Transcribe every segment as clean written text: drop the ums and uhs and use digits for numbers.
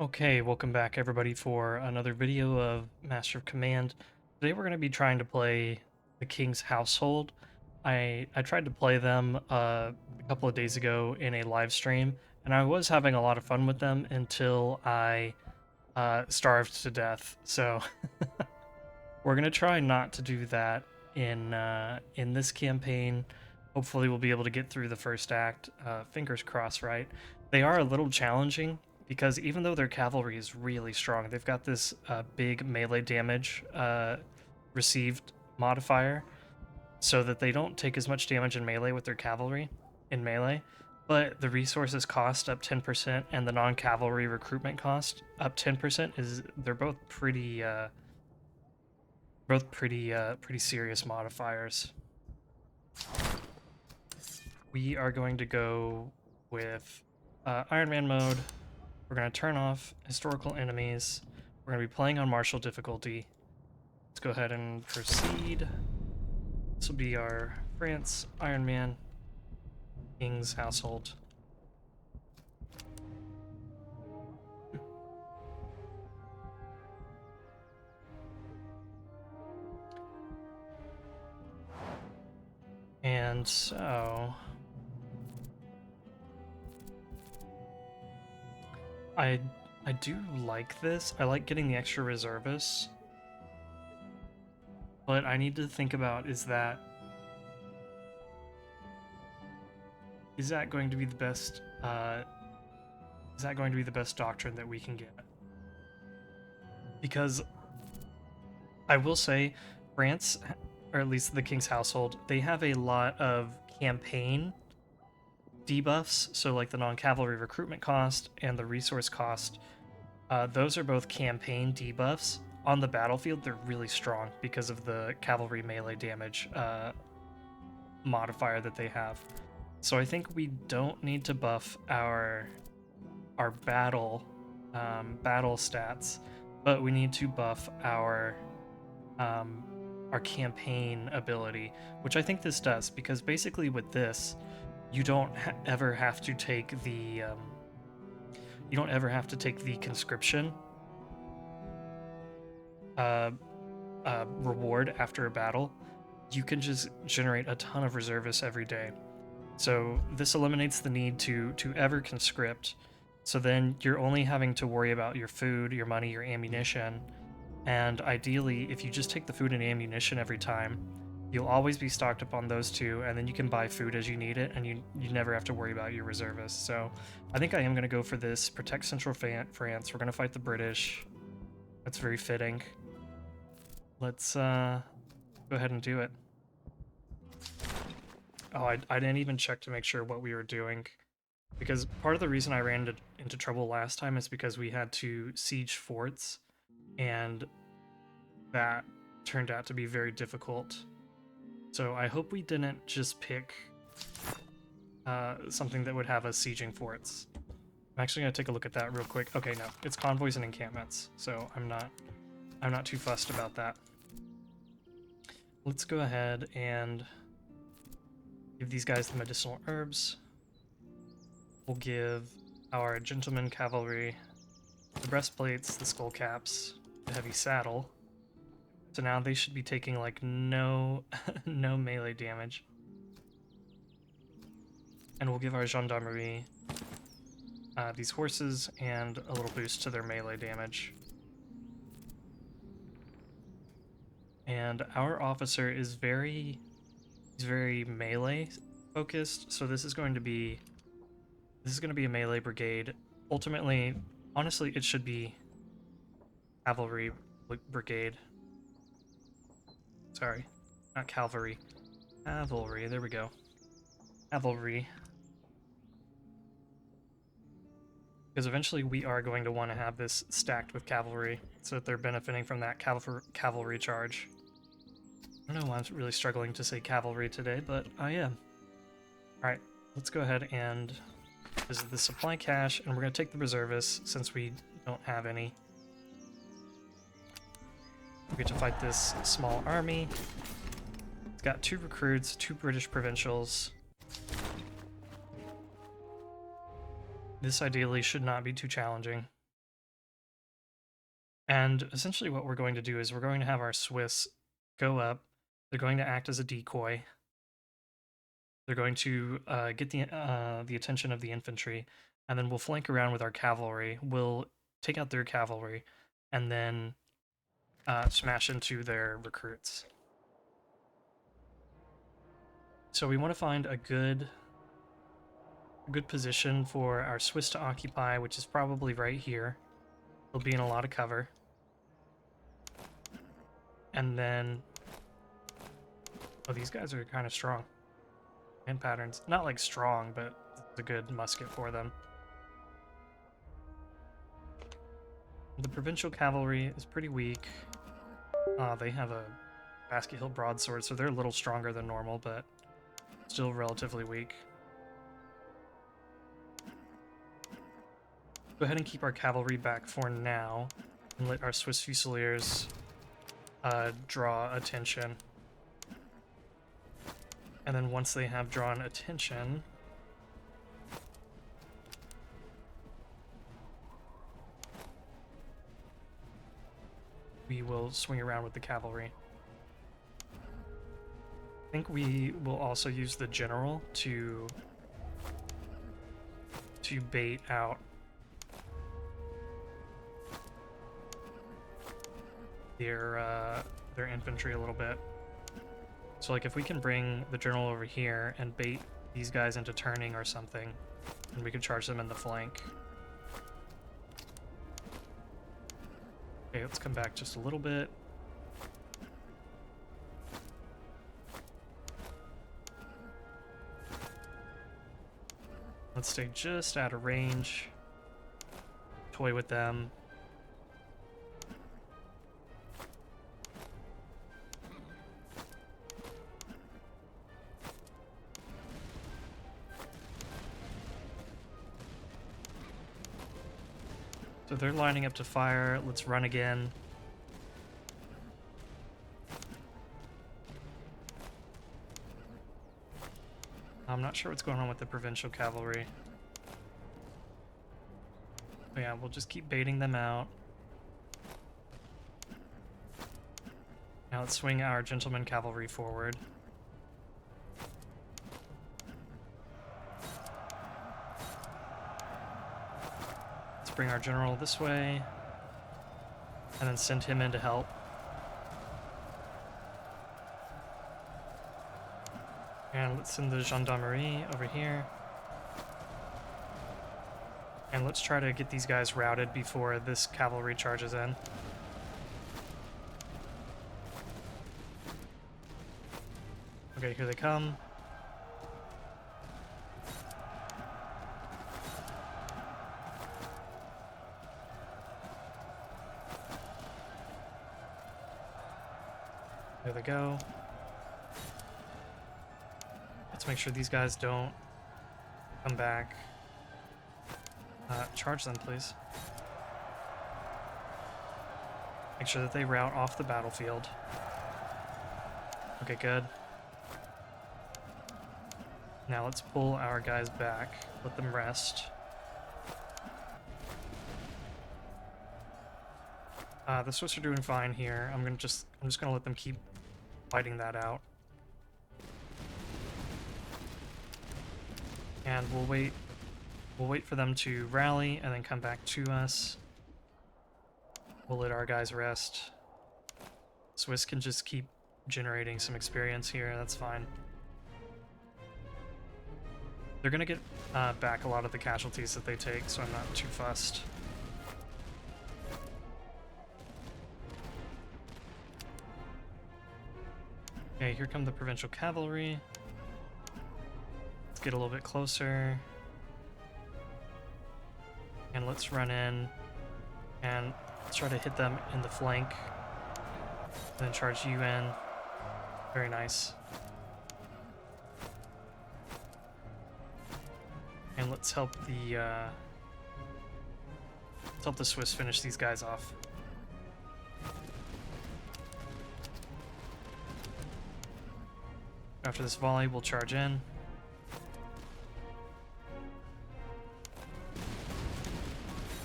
Okay, welcome back everybody for another video of Master of Command. Today we're going to be trying to play the King's Household. I tried to play them a couple of days ago in a live stream, and I was having a lot of fun with them until I starved to death. So we're going to try not to do that in this campaign. Hopefully we'll be able to get through the first act. Fingers crossed, right? They are a little challenging because even though their cavalry is really strong, they've got this big melee damage received modifier, so that they don't take as much damage in melee with their cavalry in melee. But the resources cost up 10% and the non-cavalry recruitment cost up 10% is they're both pretty serious modifiers. We are going to go with Iron Man mode. We're going to turn off historical enemies. We're going to be playing on Marshal difficulty. Let's go ahead and proceed. This will be our France, Iron Man, King's Household. And so I do like this. I like getting the extra reservists. But I need to think about is that going to be the best is that going to be the best doctrine that we can get? Because I will say France, or at least the King's Household, they have a lot of campaign debuffs, so like the non-cavalry recruitment cost and the resource cost. Those are both campaign debuffs. On the battlefield, they're really strong because of the cavalry melee damage modifier that they have. So I think we don't need to buff our battle stats, but we need to buff our campaign ability, which I think this does, because basically with this, you don't ever have to take the conscription reward after a battle. You can just generate a ton of reservists every day. So this eliminates the need to ever conscript. So then you're only having to worry about your food, your money, your ammunition. And ideally, if you just take the food and ammunition every time, you'll always be stocked up on those two, and then you can buy food as you need it, and you never have to worry about your reservists. So I think I am going to go for this. Protect Central France. We're going to fight the British. That's very fitting. Let's go ahead and do it. Oh, I didn't even check to make sure what we were doing, because part of the reason I ran into trouble last time is because we had to siege forts, and that turned out to be very difficult. So I hope we didn't just pick something that would have us sieging forts. I'm actually going to take a look at that real quick. Okay, no, it's convoys and encampments, so I'm not too fussed about that. Let's go ahead and give these guys the medicinal herbs. We'll give our gentleman cavalry the breastplates, the skull caps, the heavy saddle. So now they should be taking like no melee damage. And we'll give our gendarmerie these horses and a little boost to their melee damage. And our officer is very melee focused, so this is going to be a melee brigade. Ultimately, honestly, it should be cavalry brigade. Sorry, not cavalry. Cavalry, there we go. Cavalry. Because eventually we are going to want to have this stacked with cavalry, so that they're benefiting from that cavalry charge. I don't know why I'm really struggling to say cavalry today, but I am. Alright, let's go ahead and visit the supply cache, and we're going to take the reservists since we don't have any. We get to fight this small army. It's got 2 recruits, 2 British provincials. This ideally should not be too challenging. And essentially what we're going to do is we're going to have our Swiss go up. They're going to act as a decoy. They're going to get the attention of the infantry, and then we'll flank around with our cavalry. We'll take out their cavalry, and then smash into their recruits. So we want to find a good position for our Swiss to occupy, which is probably right here. They'll be in a lot of cover. And then... oh, these guys are kind of strong. And patterns. Not like strong, but it's a good musket for them. The provincial cavalry is pretty weak. They have a basket hilt broadsword, so they're a little stronger than normal, but still relatively weak. Go ahead and keep our cavalry back for now, and let our Swiss Fusiliers draw attention. And then once they have drawn attention, we will swing around with the cavalry. I think we will also use the general to bait out their infantry a little bit. So like if we can bring the general over here and bait these guys into turning or something, then we could charge them in the flank. Okay, let's come back just a little bit. Let's stay just out of range. Toy with them. So they're lining up to fire. Let's run again. I'm not sure what's going on with the provincial cavalry. But yeah, we'll just keep baiting them out. Now let's swing our gentleman cavalry forward. Bring our general this way, and then send him in to help. And let's send the gendarmerie over here. And let's try to get these guys routed before this cavalry charges in. Okay, here they come. There they go. Let's make sure these guys don't come back. Charge them, please. Make sure that they rout off the battlefield. Okay, good. Now let's pull our guys back. Let them rest. The Swiss are doing fine here. I'm just gonna let them keep fighting that out. And we'll wait for them to rally and then come back to us. We'll let our guys rest. Swiss can just keep generating some experience here, that's fine. They're gonna get back a lot of the casualties that they take, so I'm not too fussed. Okay, here come the provincial cavalry. Let's get a little bit closer. And let's run in and let's try to hit them in the flank. And then charge you in. Very nice. And let's help the Swiss finish these guys off. After this volley, we'll charge in.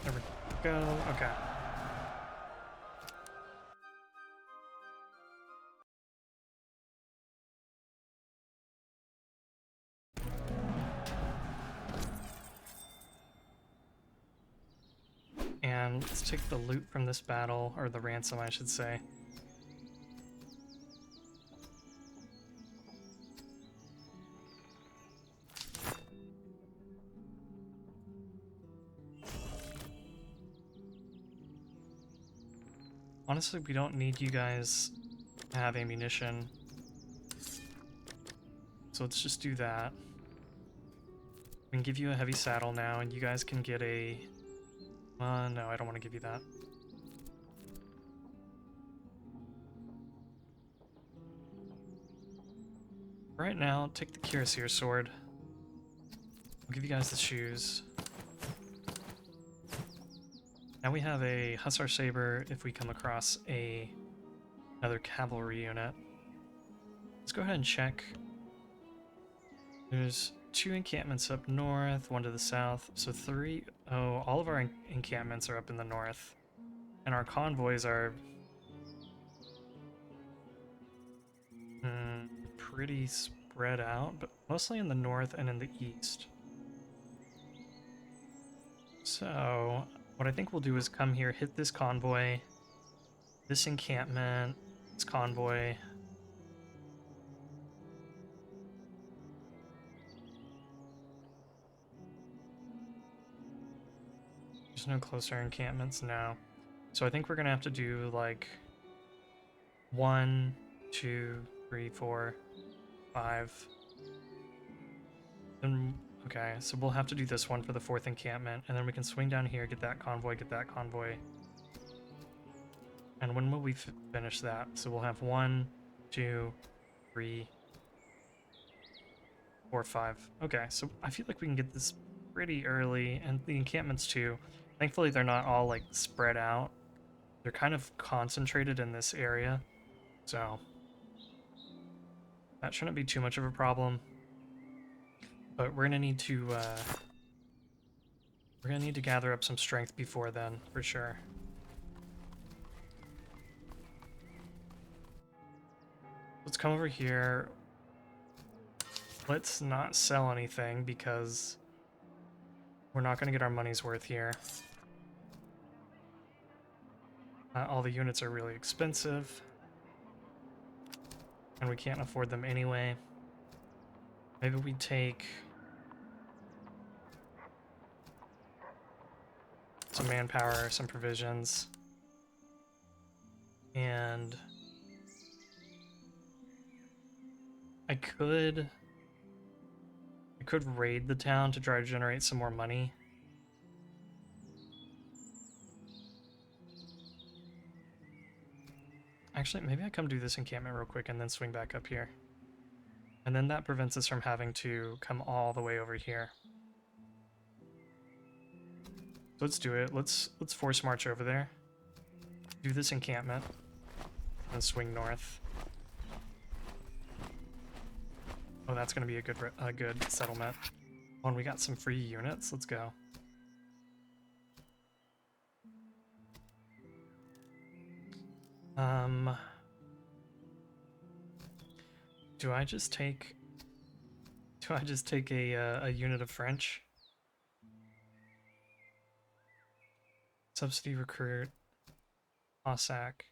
There we go. Okay. and let's take the loot from this battle, or the ransom, I should say. Honestly, we don't need you guys to have ammunition. So let's just do that. We can give you a heavy saddle now, and you guys can get a... no, I don't want to give you that. Right now, take the Cuirassier sword. I'll give you guys the shoes. Now we have a Hussar Saber if we come across another cavalry unit. Let's go ahead and check. There's 2 encampments up north, 1 to the south, so 3. Oh, all of our encampments are up in the north. And our convoys are pretty spread out, but mostly in the north and in the east. So, what I think we'll do is come here, hit this convoy, this encampment, this convoy. There's no closer encampments now. So I think we're gonna have to do like 1, 2, 3, 4, 5. And okay, so we'll have to do this one for the 4th encampment, and then we can swing down here, get that convoy, get that convoy. And when will we finish that? So we'll have 1, 2, 3, 4, 5. Okay, so I feel like we can get this pretty early, and the encampments too. Thankfully, they're not all like spread out. They're kind of concentrated in this area, so that shouldn't be too much of a problem. But we're gonna need to gather up some strength before then, for sure. Let's come over here. Let's not sell anything because we're not going to get our money's worth here. All the units are really expensive, and we can't afford them anyway. Maybe we take some manpower, some provisions, and I could raid the town to try to generate some more money. Actually, maybe I come do this encampment real quick and then swing back up here. And then that prevents us from having to come all the way over here. So let's do it. Let's force march over there. Do this encampment. And swing north. Oh, that's going to be a good settlement. Oh, and we got some free units. Let's go. Do I just take a unit of French? Subsidy recruit. Cossack.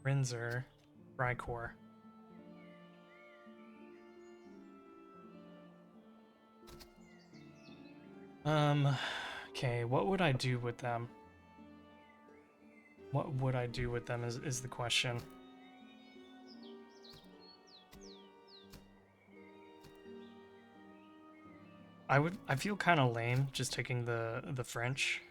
Rinzer. Frycorps. Okay, what would I do with them? What would I do with them is the question. I feel kind of lame just taking the French.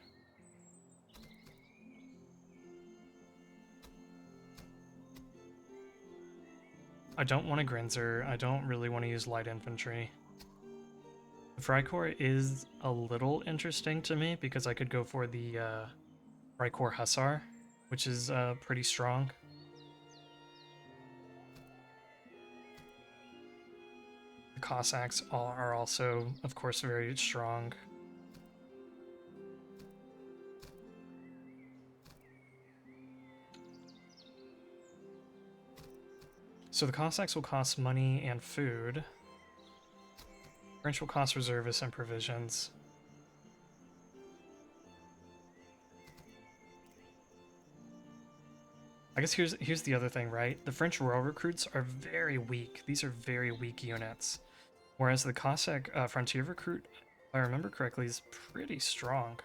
I don't want a Grinzer. I don't really want to use light infantry. The Frycorps is a little interesting to me because I could go for the Frycorps Hussar, which is pretty strong. The Cossacks are also, of course, very strong. So the Cossacks will cost money and food. French will cost reservists and provisions. I guess here's the other thing, right? The French royal recruits are very weak. These are very weak units. Whereas the Cossack frontier recruit, if I remember correctly, is pretty strong.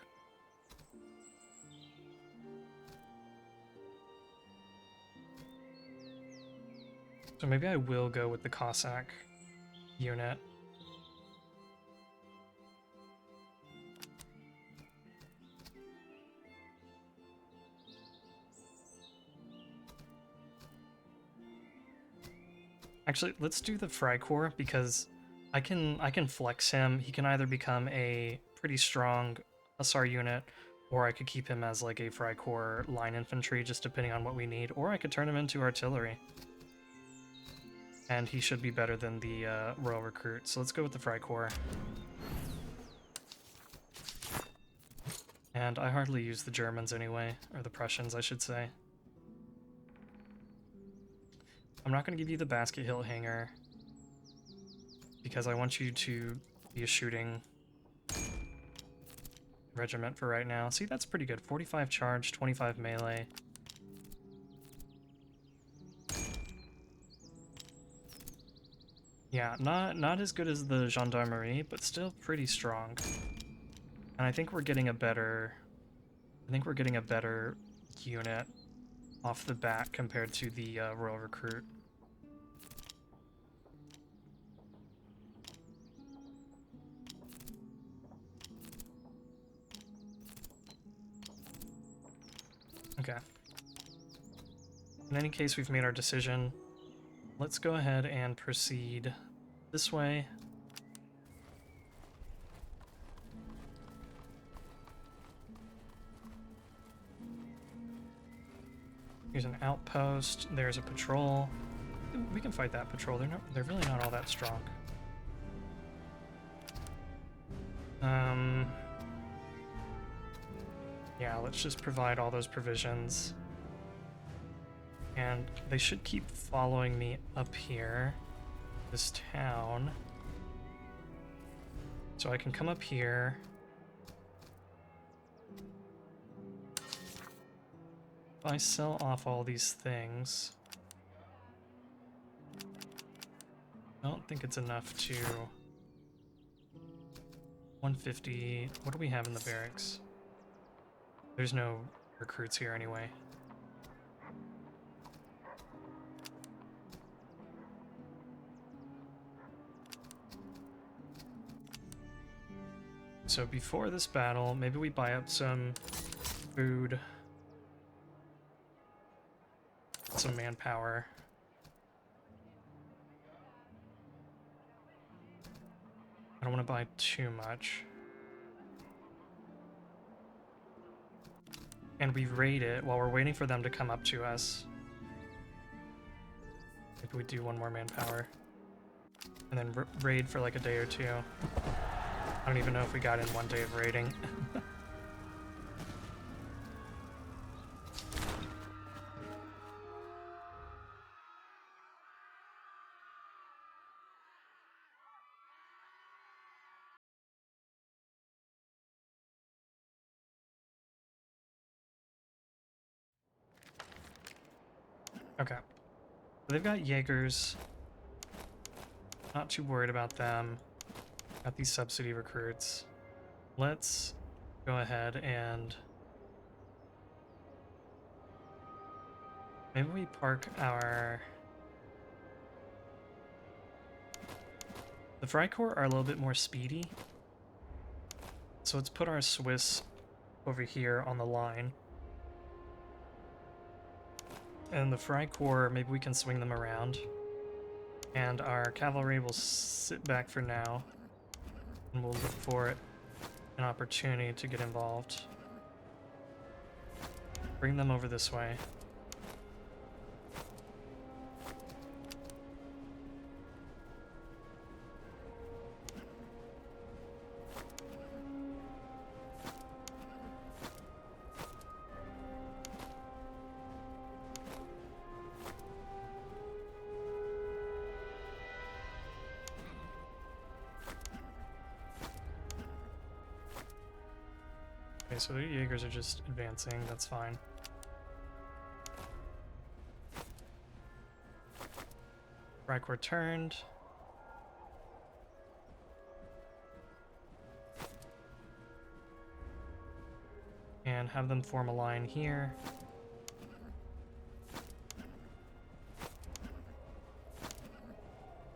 So maybe I will go with the Cossack unit. Actually, let's do the Freikorps because I can flex him. He can either become a pretty strong Hussar unit, or I could keep him as like a Freikorps line infantry, just depending on what we need, or I could turn him into artillery. And he should be better than the Royal Recruit. So let's go with the Freikorps. And I hardly use the Germans anyway, or the Prussians, I should say. I'm not going to give you the basket hill hanger because I want you to be a shooting regiment for right now. See, that's pretty good. 45 charge, 25 melee. Yeah, not as good as the gendarmerie, but still pretty strong. And I think we're getting a better unit off the bat compared to the Royal Recruit. Okay. In any case, we've made our decision. Let's go ahead and proceed this way. Here's an outpost. There's a patrol. We can fight that patrol. They're really not all that strong. Yeah, let's just provide all those provisions. And they should keep following me up here, this town. So I can come up here. If I sell off all these things, I don't think it's enough to... 150. What do we have in the barracks? There's no recruits here anyway. So before this battle, maybe we buy up some food, some manpower. I don't want to buy too much. And we raid it while we're waiting for them to come up to us. Maybe we do one more manpower. And then raid for like a day or two. I don't even know if we got in one day of raiding. Okay. They've got Jaegers. Not too worried about them. Got these subsidy recruits. Let's go ahead and maybe we park our... The Freikorps are a little bit more speedy. So let's put our Swiss over here on the line. And the Freikorps, maybe we can swing them around. And our cavalry will sit back for now. And we'll look for an opportunity to get involved. Bring them over this way. Okay, so the Jaegers are just advancing, that's fine. Reich returned. And have them form a line here.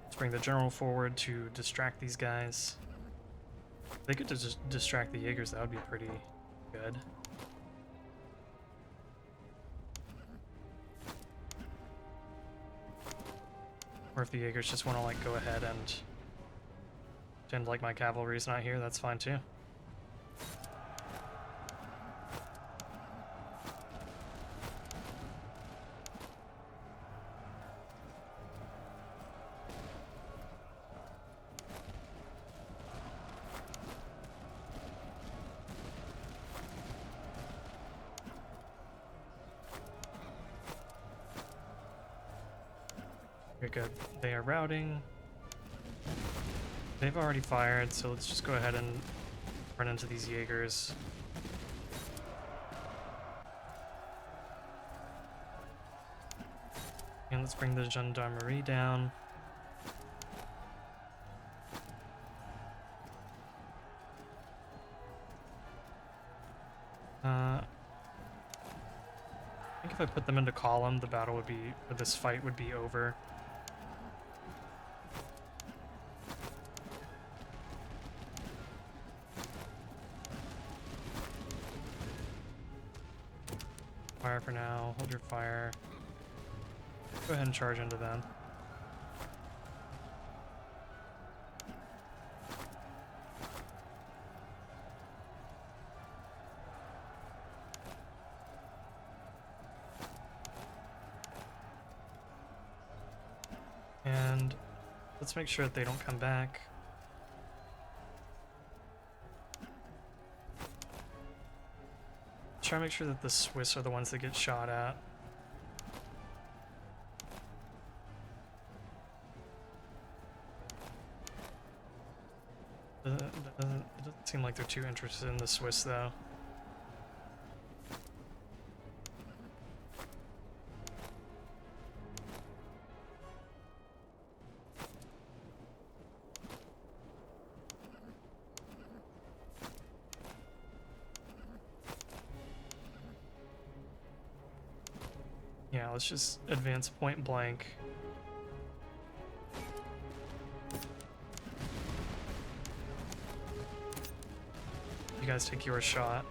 Let's bring the general forward to distract these guys. If they could just distract the Jaegers, that would be pretty good. Or if the Jaegers just want to like go ahead and pretend like my cavalry's not here, that's fine too. Okay, good. They are routing. They've already fired, so let's just go ahead and run into these Jaegers. And let's bring the gendarmerie down. I think if I put them into column, the battle would be, or this fight would be over. Fire for now, hold your fire. Go ahead and charge into them. And let's make sure that they don't come back. Try to make sure that the Swiss are the ones that get shot at. It doesn't seem like they're too interested in the Swiss, though. Yeah, let's just advance point blank. You guys take your shot.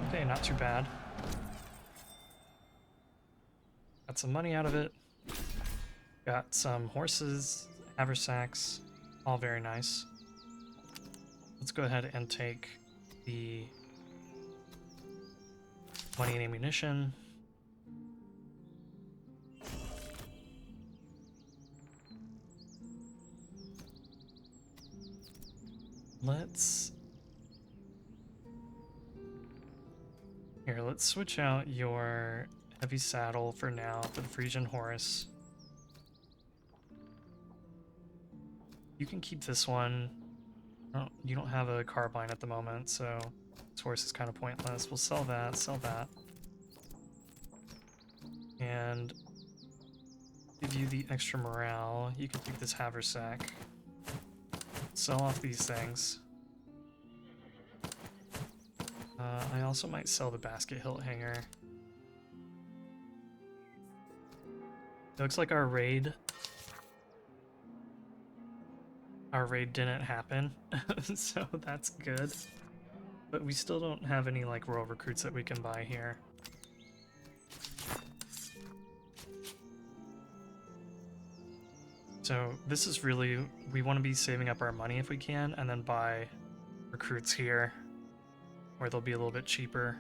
Okay, not too bad. Got some money out of it. Got some horses, haversacks, all very nice. Let's go ahead and take the money and ammunition. Let's switch out your heavy saddle for now for the Frisian horse. You can keep this one. You don't have a carbine at the moment, so this horse is kind of pointless. We'll sell that, and give you the extra morale. You can keep this haversack. Sell off these things. I also might sell the basket hilt hanger. It looks like our raid didn't happen, so that's good. But we still don't have any like royal recruits that we can buy here. So this is really, we want to be saving up our money if we can, and then buy recruits here, where they'll be a little bit cheaper.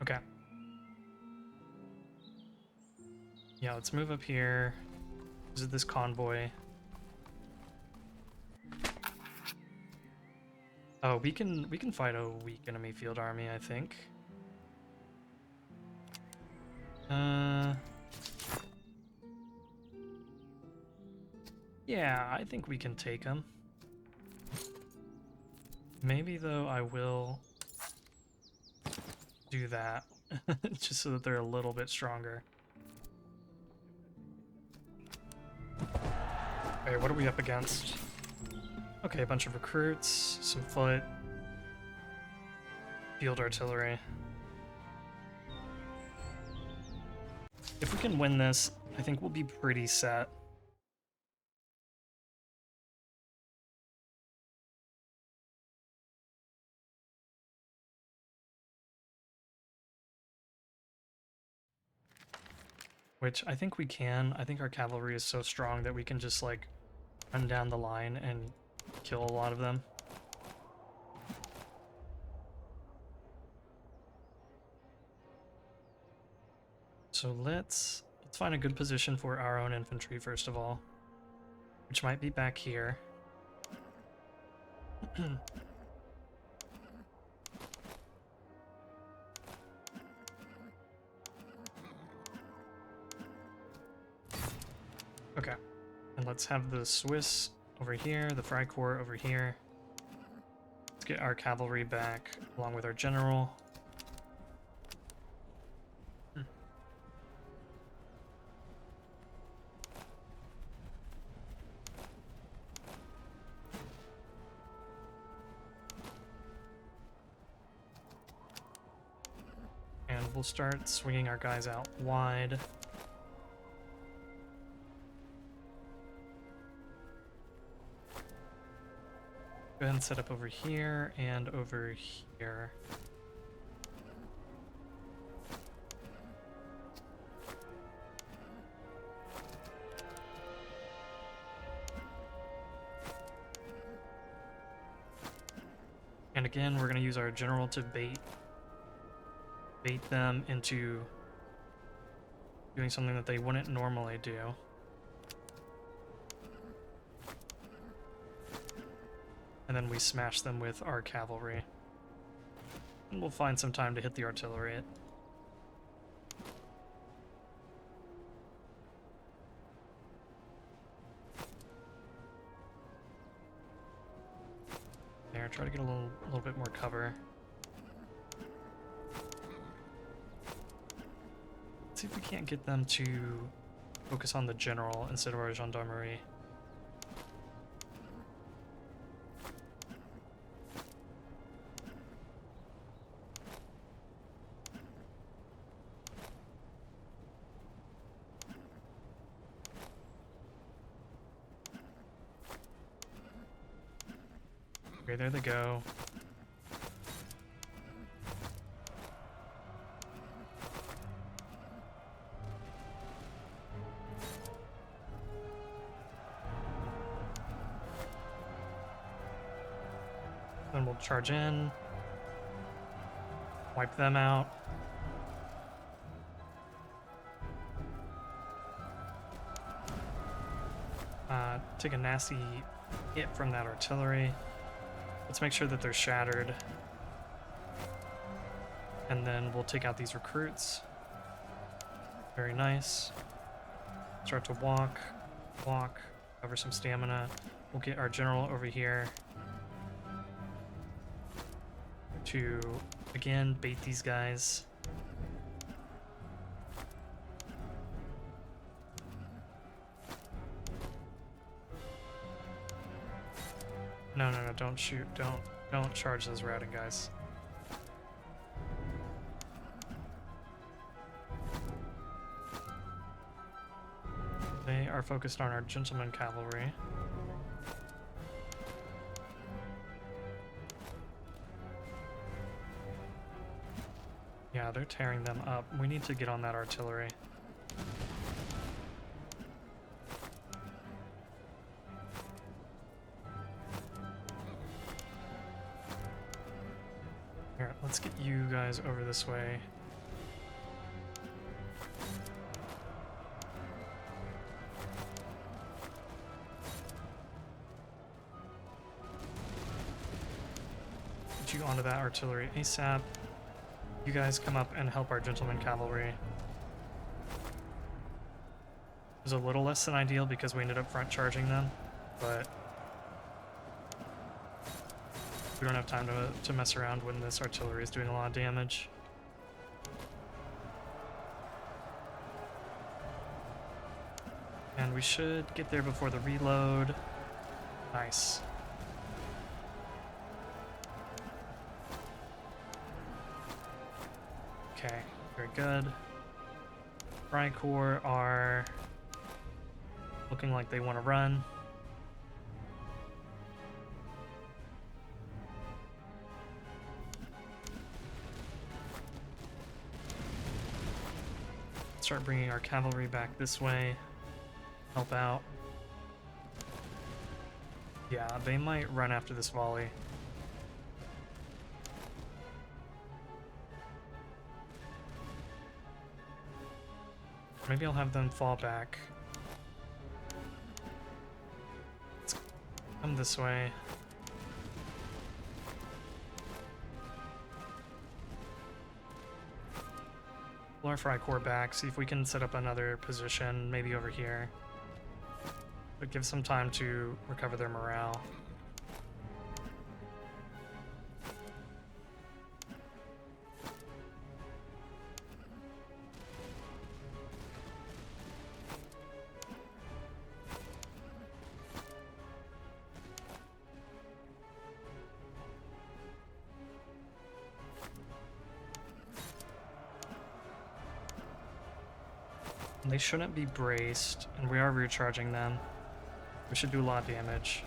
Okay. Yeah, let's move up here. Visit this convoy. Oh, we can fight a weak enemy field army, I think. Yeah, I think we can take them. Maybe, though, I will do that, just so that they're a little bit stronger. Okay, what are we up against? Okay, a bunch of recruits, some foot, field artillery. If we can win this, I think we'll be pretty set. Which I think we can. I think our cavalry is so strong that we can just, like, run down the line and kill a lot of them. So let's find a good position for our own infantry first of all, which might be back here. Okay, and let's have the Swiss over here, the Freikorps over here. Let's get our cavalry back along with our general. And we'll start swinging our guys out wide. Go ahead and set up over here and over here. And again, we're going to use our general to bait them into doing something that they wouldn't normally do. And then we smash them with our cavalry. And we'll find some time to hit the artillery. There, try to get a little bit more cover. Let's see if we can't get them to focus on the general instead of our gendarmerie. Okay, there they go. Then we'll charge in, wipe them out. Take a nasty hit from that artillery. Let's make sure that they're shattered. And then we'll take out these recruits. Very nice. Start to walk, cover some stamina. We'll get our general over here to, again, bait these guys. No, don't shoot. Don't charge those routing guys. They are focused on our gentleman cavalry. Yeah, they're tearing them up. We need to get on that artillery. Here, let's get you guys over this way. Get you onto that artillery ASAP. You guys come up and help our gentleman cavalry. was a little less than ideal because we ended up front charging them, but we don't have time to mess around when this artillery is doing a lot of damage. And we should get there before the reload. Nice. Okay, very good. Fry Corps are looking like they want to run. Start bringing our cavalry back this way. Help out. Yeah, they might run after this volley. Maybe I'll have them fall back. Let's come this way. Pull our Fry Corps back, see if we can set up another position, maybe over here. But give some time to recover their morale. They shouldn't be braced, and we are recharging them. We should do a lot of damage.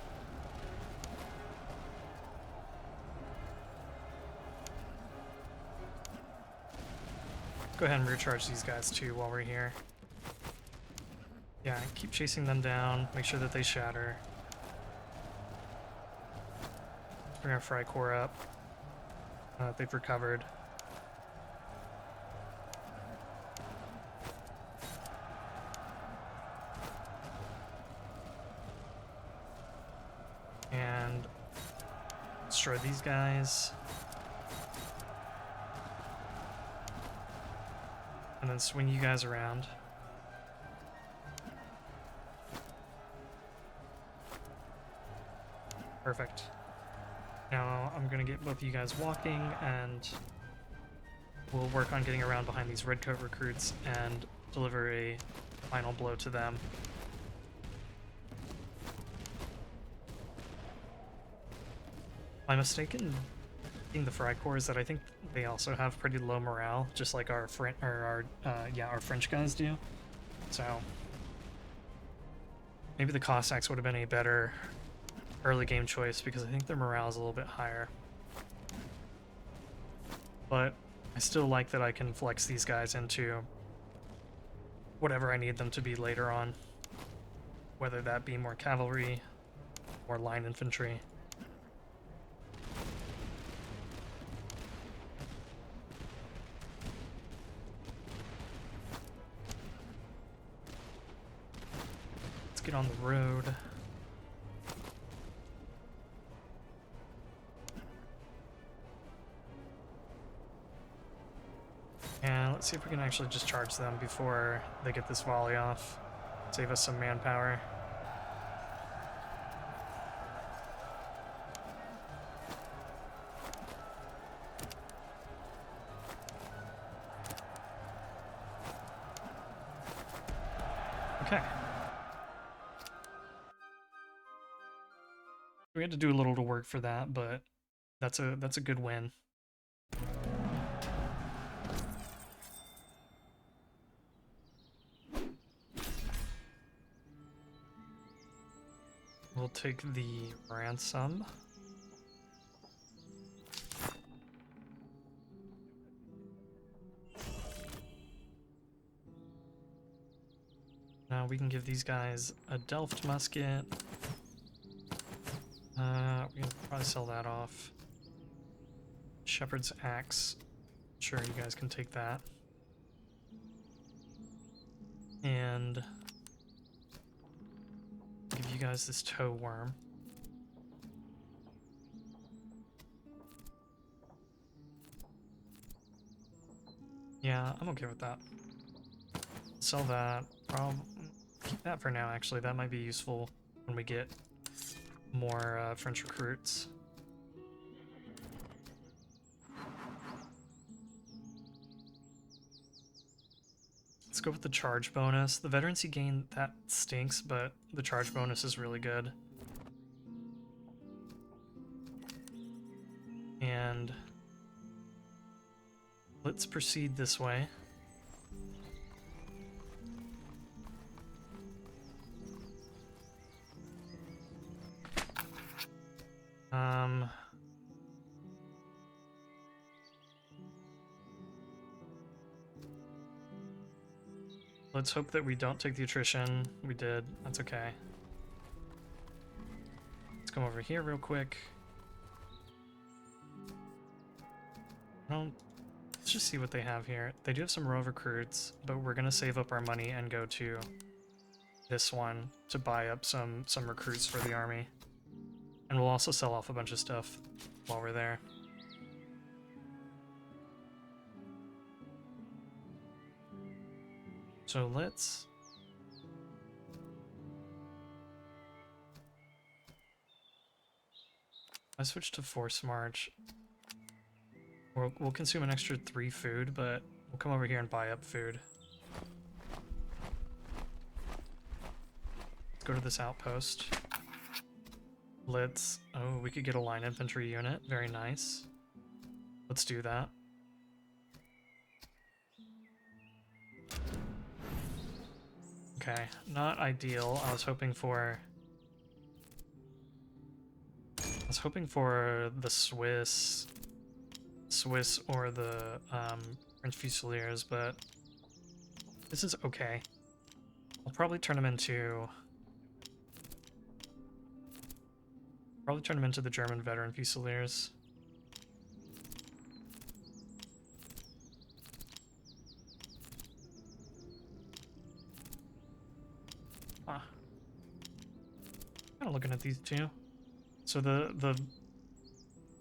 Go ahead and recharge these guys too while we're here. Yeah, keep chasing them down, make sure that they shatter. Bring our Fry Corps up. They've recovered. And destroy these guys. And then swing you guys around. Perfect. Now I'm gonna get both of you guys walking, and we'll work on getting around behind these redcoat recruits and deliver a final blow to them. My mistake in being the Fry Corps is that I think they also have pretty low morale, just like our our French guys do. So maybe the Cossacks would have been a better early game choice because I think their morale is a little bit higher. But I still like that I can flex these guys into whatever I need them to be later on, whether that be more cavalry or line infantry. Let's get on the road. And let's see if we can actually just charge them before they get this volley off. Save us some manpower. Okay. We had to do a little to work for that, but that's a good win. We'll take the ransom. Now we can give these guys a Delft musket. We can probably sell that off. Shepherd's axe. Sure, you guys can take that. And give you guys this toe worm. Yeah, I'm okay with that. Sell that. keep that for now, actually. That might be useful when we get more French recruits. Let's go with the charge bonus. The veterancy gain, that stinks, but the charge bonus is really good. And let's proceed this way. Let's hope that we don't take the attrition. We did. That's okay. Let's come over here real quick. Let's just see what they have here. They do have some rogue recruits, but we're gonna save up our money and go to this one to buy up some recruits for the army. And we'll also sell off a bunch of stuff while we're there. So let's... I switch to force march. We'll consume an extra 3 food, but we'll come over here and buy up food. Let's go to this outpost. Let's... Oh, we could get a line infantry unit. Very nice. Let's do that. Okay, not ideal. I was hoping for the Swiss or the French Fusiliers, but this is okay. I'll probably turn them into the German veteran Fusiliers. Kind of looking at these two. So the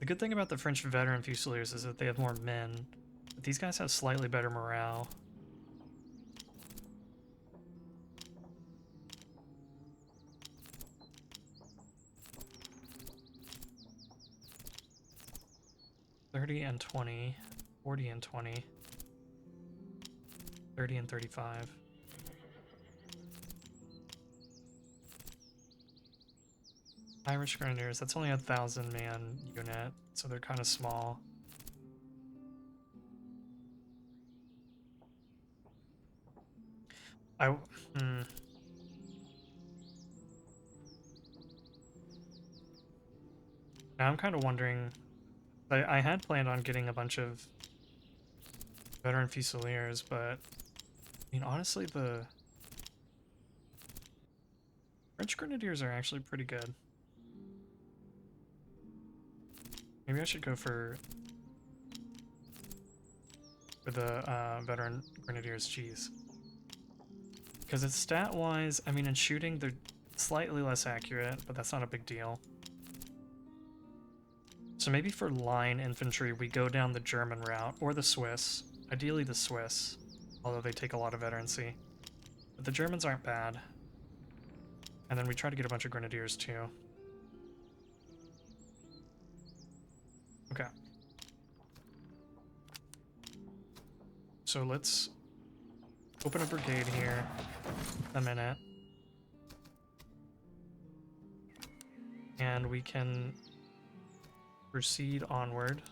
good thing about the French veteran Fusiliers is that they have more men, but these guys have slightly better morale. $30 and $20, $40 and $20, $30 and $35. Irish Grenadiers, that's only a 1,000-man unit, so they're kind of small. Now I'm kind of wondering, I had planned on getting a bunch of veteran Fusiliers, but I mean, honestly, the French Grenadiers are actually pretty good. Maybe I should go for the veteran Grenadiers, geez. Because it's stat-wise, I mean, in shooting, they're slightly less accurate, but that's not a big deal. So maybe for line infantry, we go down the German route, or the Swiss. Ideally the Swiss, although they take a lot of veterancy. But the Germans aren't bad. And then we try to get a bunch of Grenadiers, too. Okay. So let's open a brigade here. A minute. And we can proceed onward.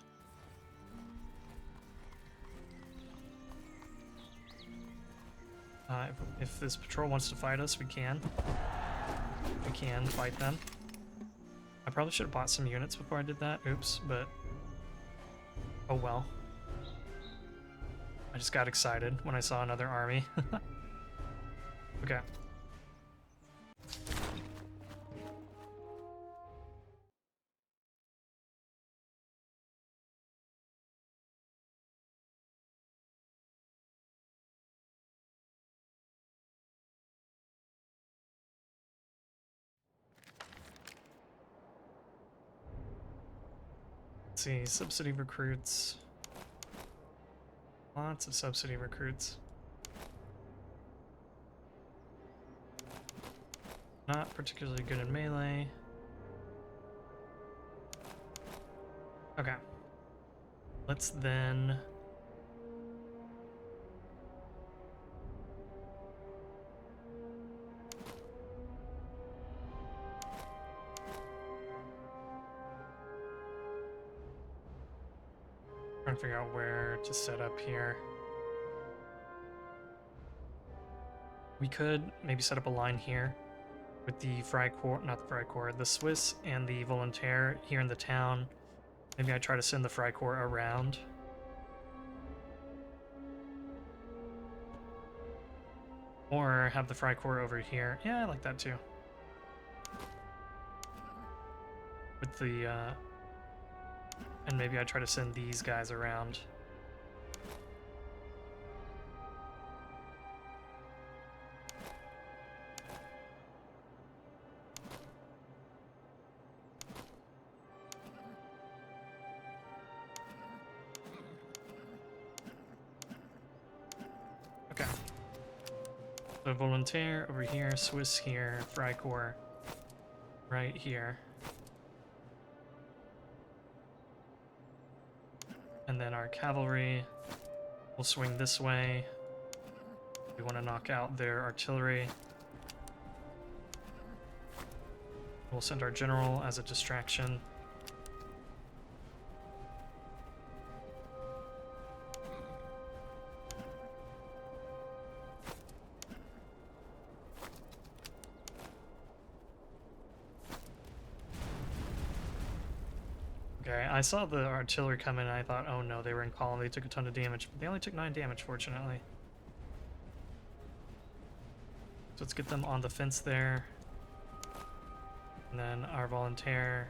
If this patrol wants to fight us, we can. We can fight them. I probably should have bought some units before I did that. Oops, but... oh well. I just got excited when I saw another army. Okay. Let's see, subsidy recruits. Lots of subsidy recruits. Not particularly good in melee. Okay. Let's then... trying to figure out where to set up here. We could maybe set up a line here with the Freikorps, not the Freikorps, the Swiss and the Volontaire here in the town. Maybe I try to send the Freikorps around. Or have the Freikorps over here. Yeah, I like that too. With the, and maybe I try to send these guys around. Okay. So Volontaire over here, Swiss here, Freikorps right here. And then our cavalry will swing this way. We want to knock out their artillery. We'll send our general as a distraction. Okay, I saw the artillery come in and I thought, oh no, they were in column, they took a ton of damage, but they only took 9 damage, fortunately. So let's get them on the fence there. And then our volunteer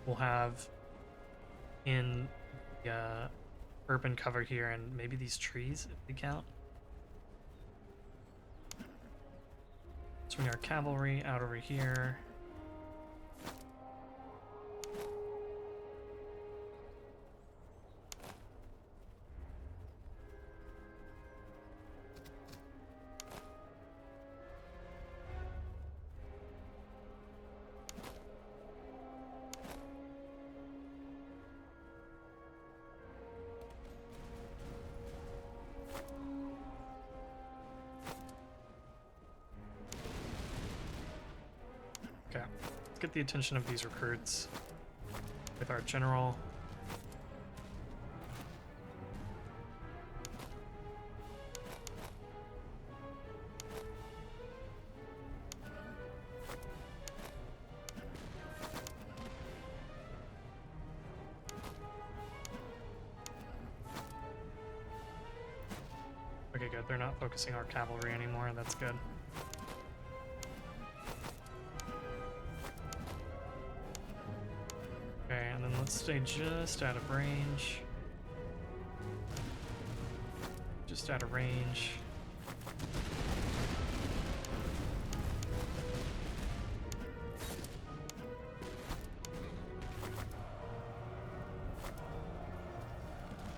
will have in the urban cover here, and maybe these trees, if they count. Swing our cavalry out over here. Okay, let's get the attention of these recruits with our general. Okay, good. They're not focusing our cavalry anymore. That's good. Okay, and then let's stay just out of range. Just out of range.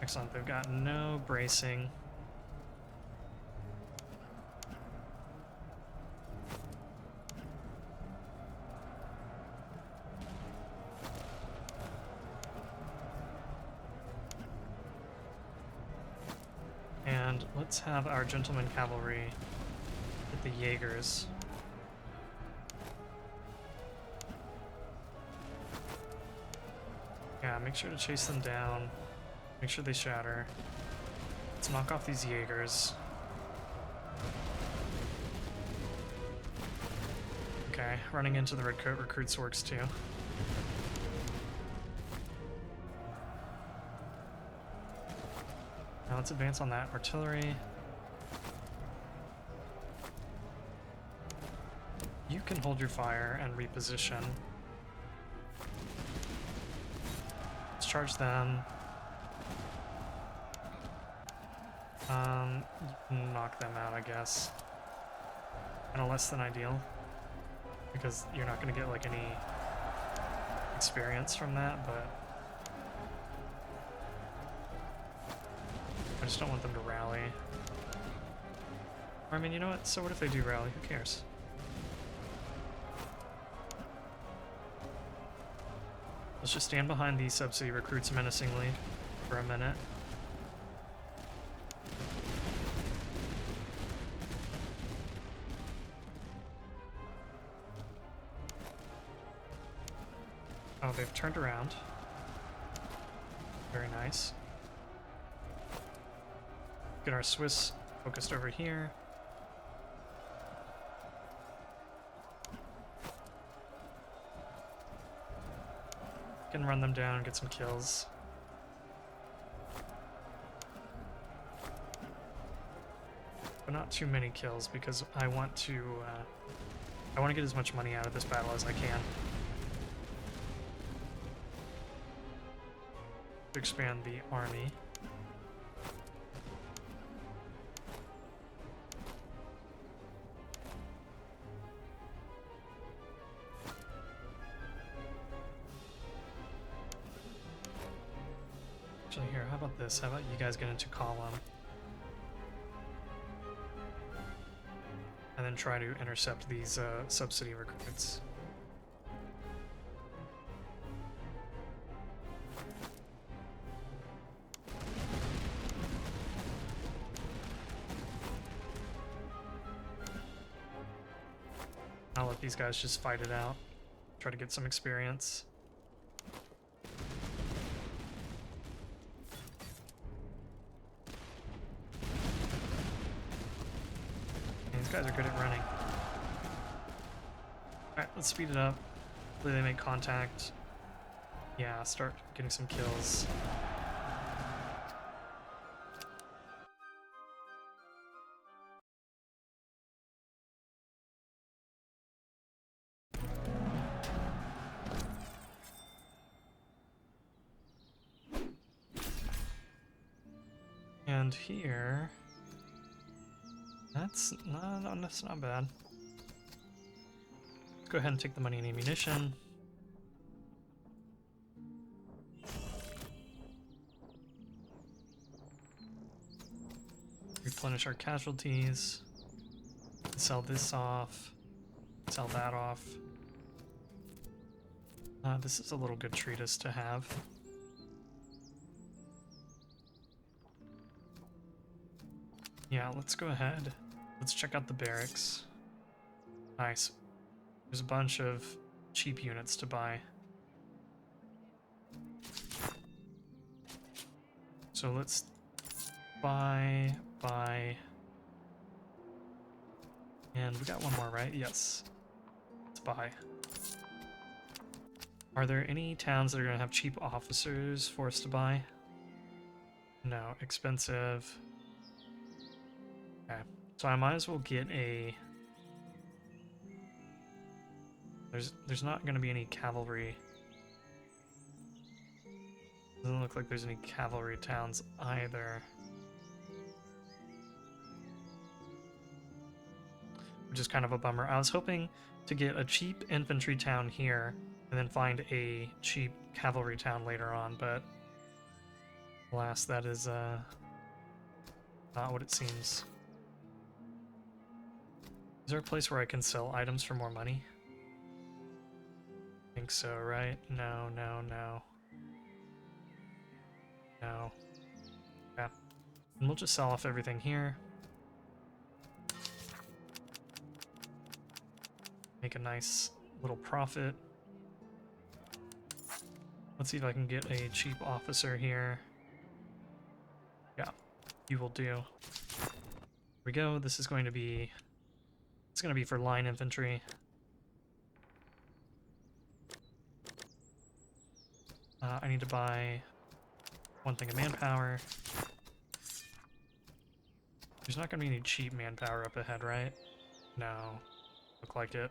Excellent, they've got no bracing. And let's have our gentleman cavalry hit the Jaegers. Yeah, make sure to chase them down. Make sure they shatter. Let's knock off these Jaegers. Okay, running into the redcoat recruits works too. Now let's advance on that artillery. You can hold your fire and reposition. Let's charge them. Knock them out, I guess. Kind of less than ideal, because you're not going to get like any experience from that, but I just don't want them to rally. Or I mean, you know what? So what if they do rally? Who cares? Let's just stand behind these subsidy recruits menacingly for a minute. Oh, they've turned around. Very nice. Get our Swiss focused over here. Can run them down, get some kills. But not too many kills because I want to get as much money out of this battle as I can. To expand the army. Actually, here, how about this? How about you guys get into column? And then try to intercept these subsidy recruits. I'll let these guys just fight it out. Try to get some experience. These guys are good at running. Alright, let's speed it up. Hopefully they make contact. Yeah, start getting some kills. And here... That's not bad. Let's go ahead and take the money and ammunition. Replenish our casualties. Sell this off. Sell that off. This is a little good treatise to have. Yeah, let's go ahead. Let's check out the barracks. Nice. There's a bunch of cheap units to buy. So let's buy. And we got one more, right? Yes. Let's buy. Are there any towns that are going to have cheap officers for us to buy? No. Expensive. Okay. So I might as well get a... There's not going to be any cavalry. Doesn't look like there's any cavalry towns either. Which is kind of a bummer. I was hoping to get a cheap infantry town here and then find a cheap cavalry town later on, but alas, that is not what it seems. Is there a place where I can sell items for more money? I think so, right? No. No. Yeah. And we'll just sell off everything here. Make a nice little profit. Let's see if I can get a cheap officer here. Yeah, you will do. Here we go. This is going to be... It's going to be for line infantry. I need to buy one thing of manpower. There's not going to be any cheap manpower up ahead, right? No. Look like it.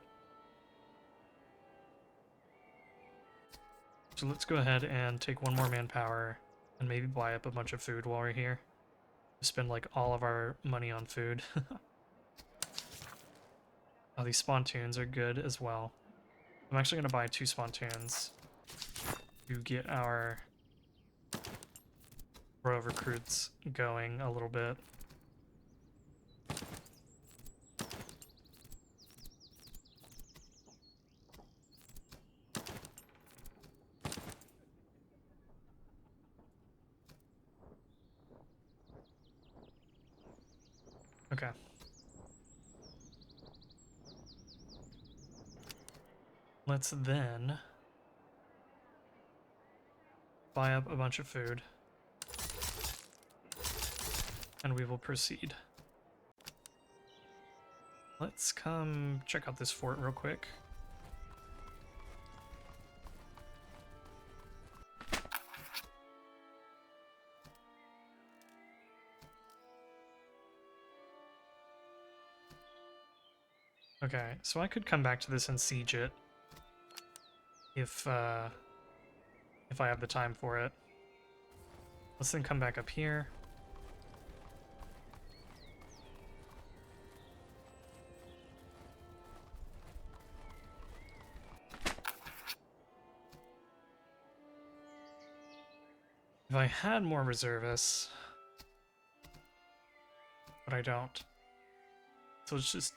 So let's go ahead and take one more manpower and maybe buy up a bunch of food while we're here. Spend like all of our money on food. Oh, these spontoons are good as well. I'm actually going to buy 2 spontoons to get our row of recruits going a little bit. Okay. Let's then buy up a bunch of food, and we will proceed. Let's come check out this fort real quick. Okay, so I could come back to this and siege it if I have the time for it. Let's then come back up here. If I had more reservists, but I don't. So it's just,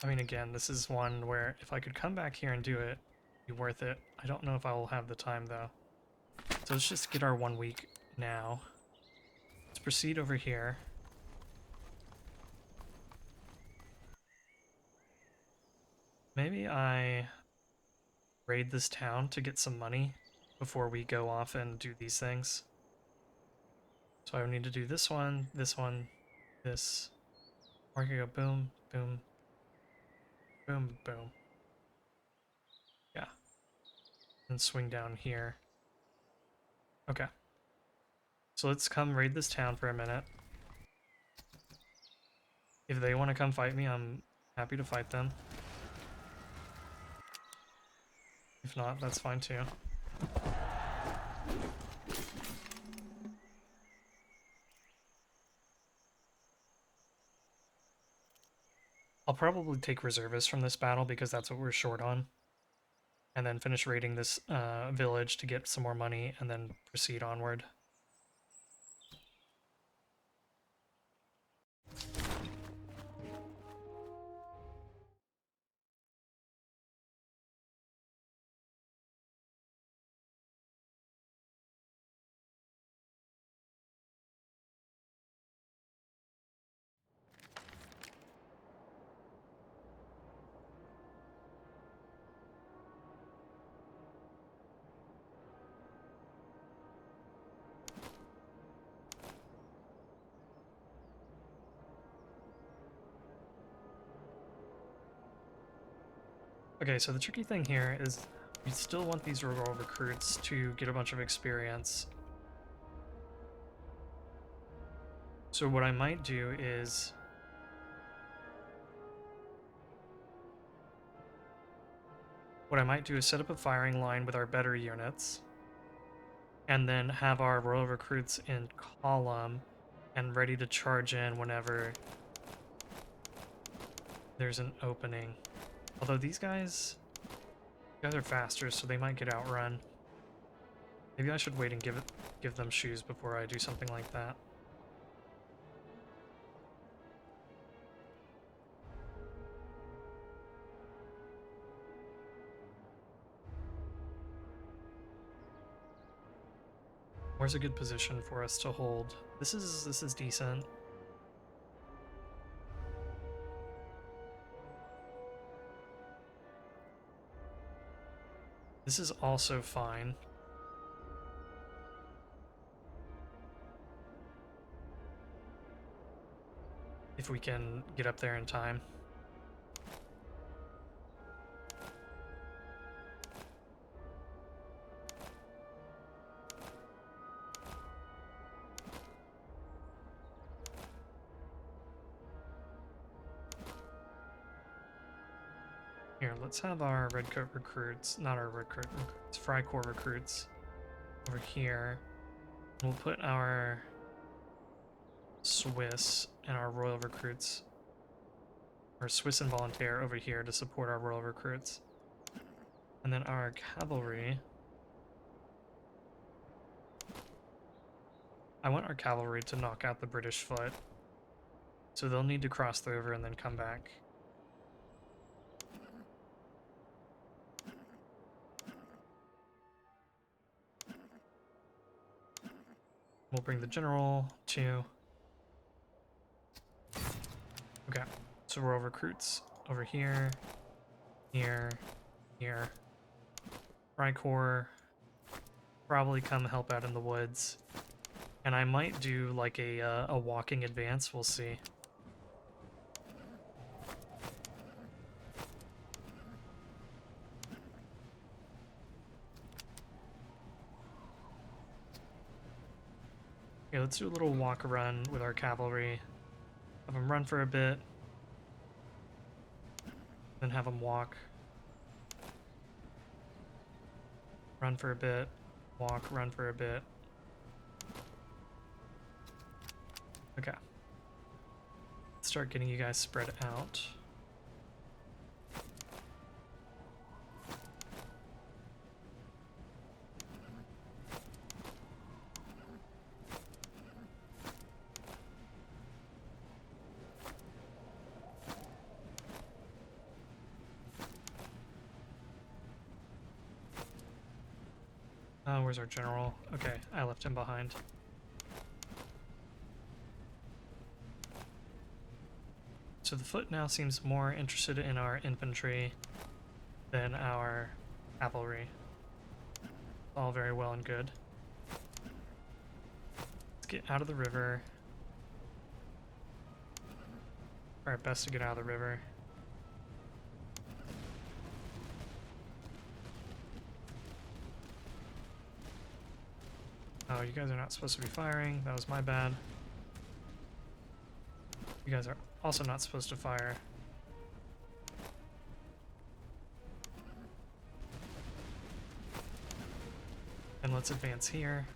I mean, again, this is one where if I could come back here and do it, it'd be worth it. I don't know if I will have the time though. So let's just get our 1 week now. Let's proceed over here. Maybe I raid this town to get some money before we go off and do these things. So I would need to do this one, this. Or I could go boom, boom, boom, boom. Yeah. And swing down here. Okay. So let's come raid this town for a minute. If they want to come fight me, I'm happy to fight them. If not, that's fine too. I'll probably take reservists from this battle because that's what we're short on. And then finish raiding this village to get some more money and then proceed onward. Okay, so the tricky thing here is we still want these rural recruits to get a bunch of experience. So what I might do is set up a firing line with our better units and then have our royal recruits in column and ready to charge in whenever there's an opening. Although these guys are faster, so they might get outrun. Maybe I should wait and give them shoes before I do something like that. Where's a good position for us to hold? This is decent. This is also fine. If we can get up there in time. Here, let's have our redcoat recruits, not our redcoat recruits, Frycorps recruits over here. We'll put our Swiss and our royal recruits, or Swiss and volunteer over here to support our royal recruits. And then our cavalry. I want our cavalry to knock out the British foot. So they'll need to cross the river and then come back. We'll bring the general to Okay, so row of recruits over here, here, here. Frycore, probably come help out in the woods. And I might do like a walking advance, we'll see. Okay, let's do a little walk run with our cavalry. Have them run for a bit. Then have them walk. Run for a bit. Walk, run for a bit. Okay. Let's start getting you guys spread out. Where's our general? Okay, I left him behind. So the foot now seems more interested in our infantry than our cavalry. All very well and good. Let's get out of the river. Try our best to get out of the river. Oh, you guys are not supposed to be firing. That was my bad. You guys are also not supposed to fire. And let's advance here.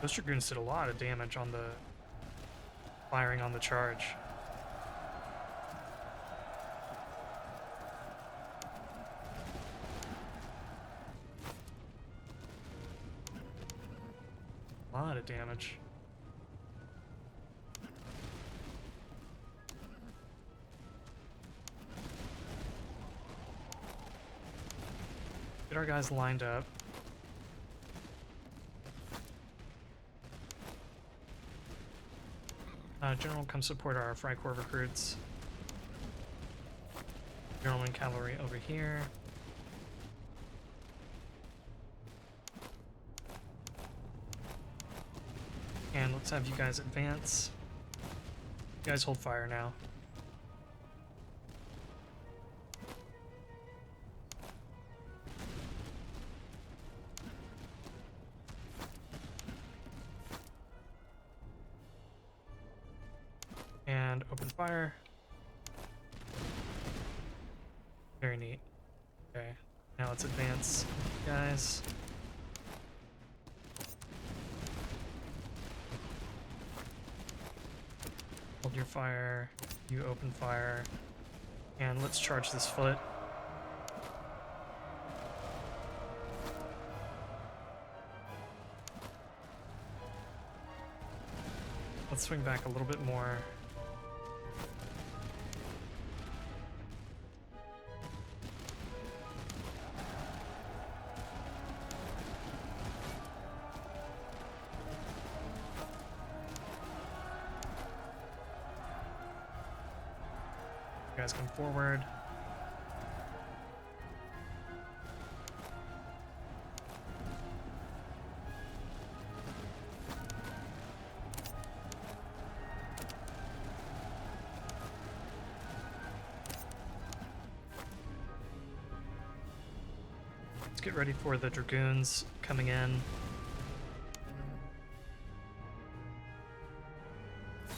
Those dragoons did a lot of damage on the firing on the charge. A lot of damage. Get our guys lined up. General, come support our Frycore recruits. General and cavalry over here. And let's have you guys advance. You guys hold fire now. And open fire. Very neat. Okay, now let's advance, guys. Hold your fire, you open fire, and let's charge this foot. Let's swing back a little bit more. You guys come forward. Let's get ready for the dragoons coming in.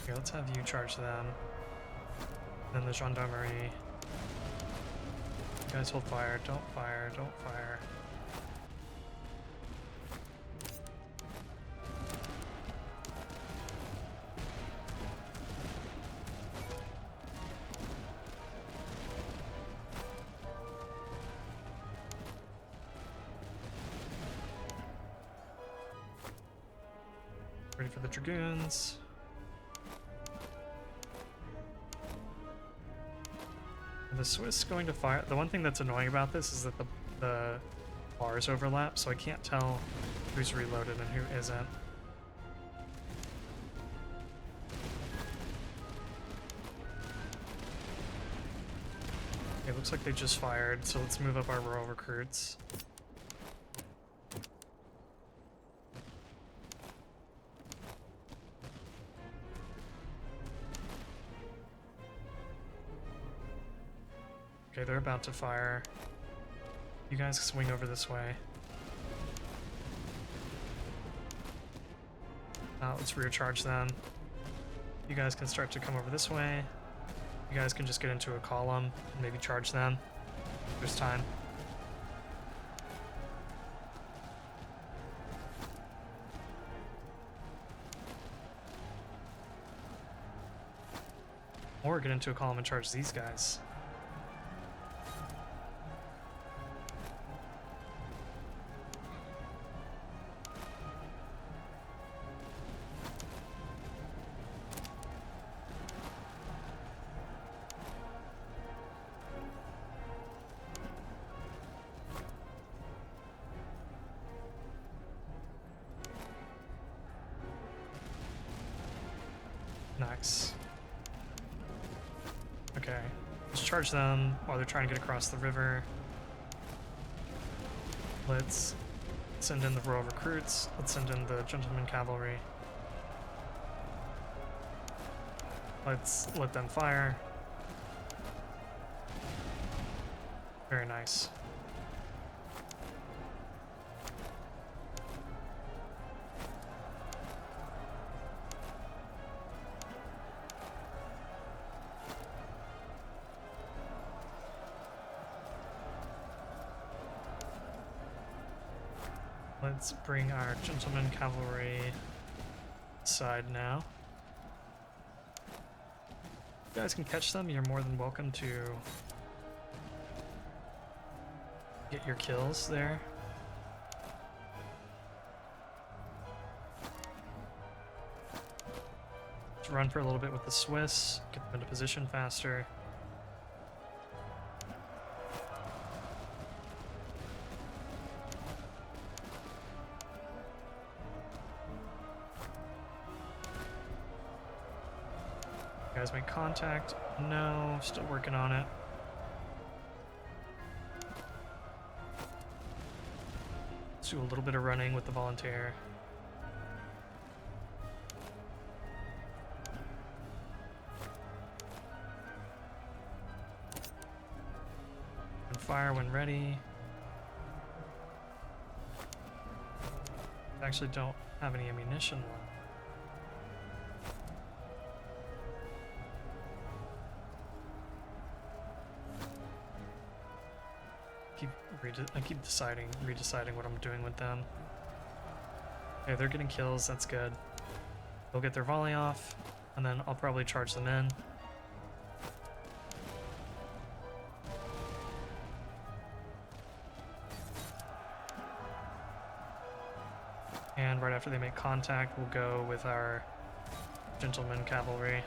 Here, let's have you charge them. Then the gendarmerie. You guys hold fire. Don't fire. Don't fire. Ready for the dragoons. The Swiss going to fire. The one thing that's annoying about this is that the bars overlap, so I can't tell Who's reloaded and who isn't. It looks like they just fired, so let's move up our rural recruits. Okay, they're about to fire. You guys swing over this way. Let's recharge them. You guys can start to come over this way. You guys can just get into a column and maybe charge them. There's time. Or get into a column and charge these guys. Nice. Okay, let's charge them while they're trying to get across the river. Let's send in the rural recruits. Let's send in the gentleman cavalry. Let's let them fire. Very nice. Let's bring our gentleman cavalry side now. You guys can catch them, you're more than welcome to get your kills there. Let's run for a little bit with the Swiss, get them into position faster. You guys make contact? No, still working on it. Let's do a little bit of running with the volunteer. And fire when ready. I actually don't have any ammunition left. I keep redeciding what I'm doing with them. Okay, they're getting kills, that's good. They'll get their volley off, and then I'll probably charge them in. And right after they make contact, we'll go with our gentleman cavalry.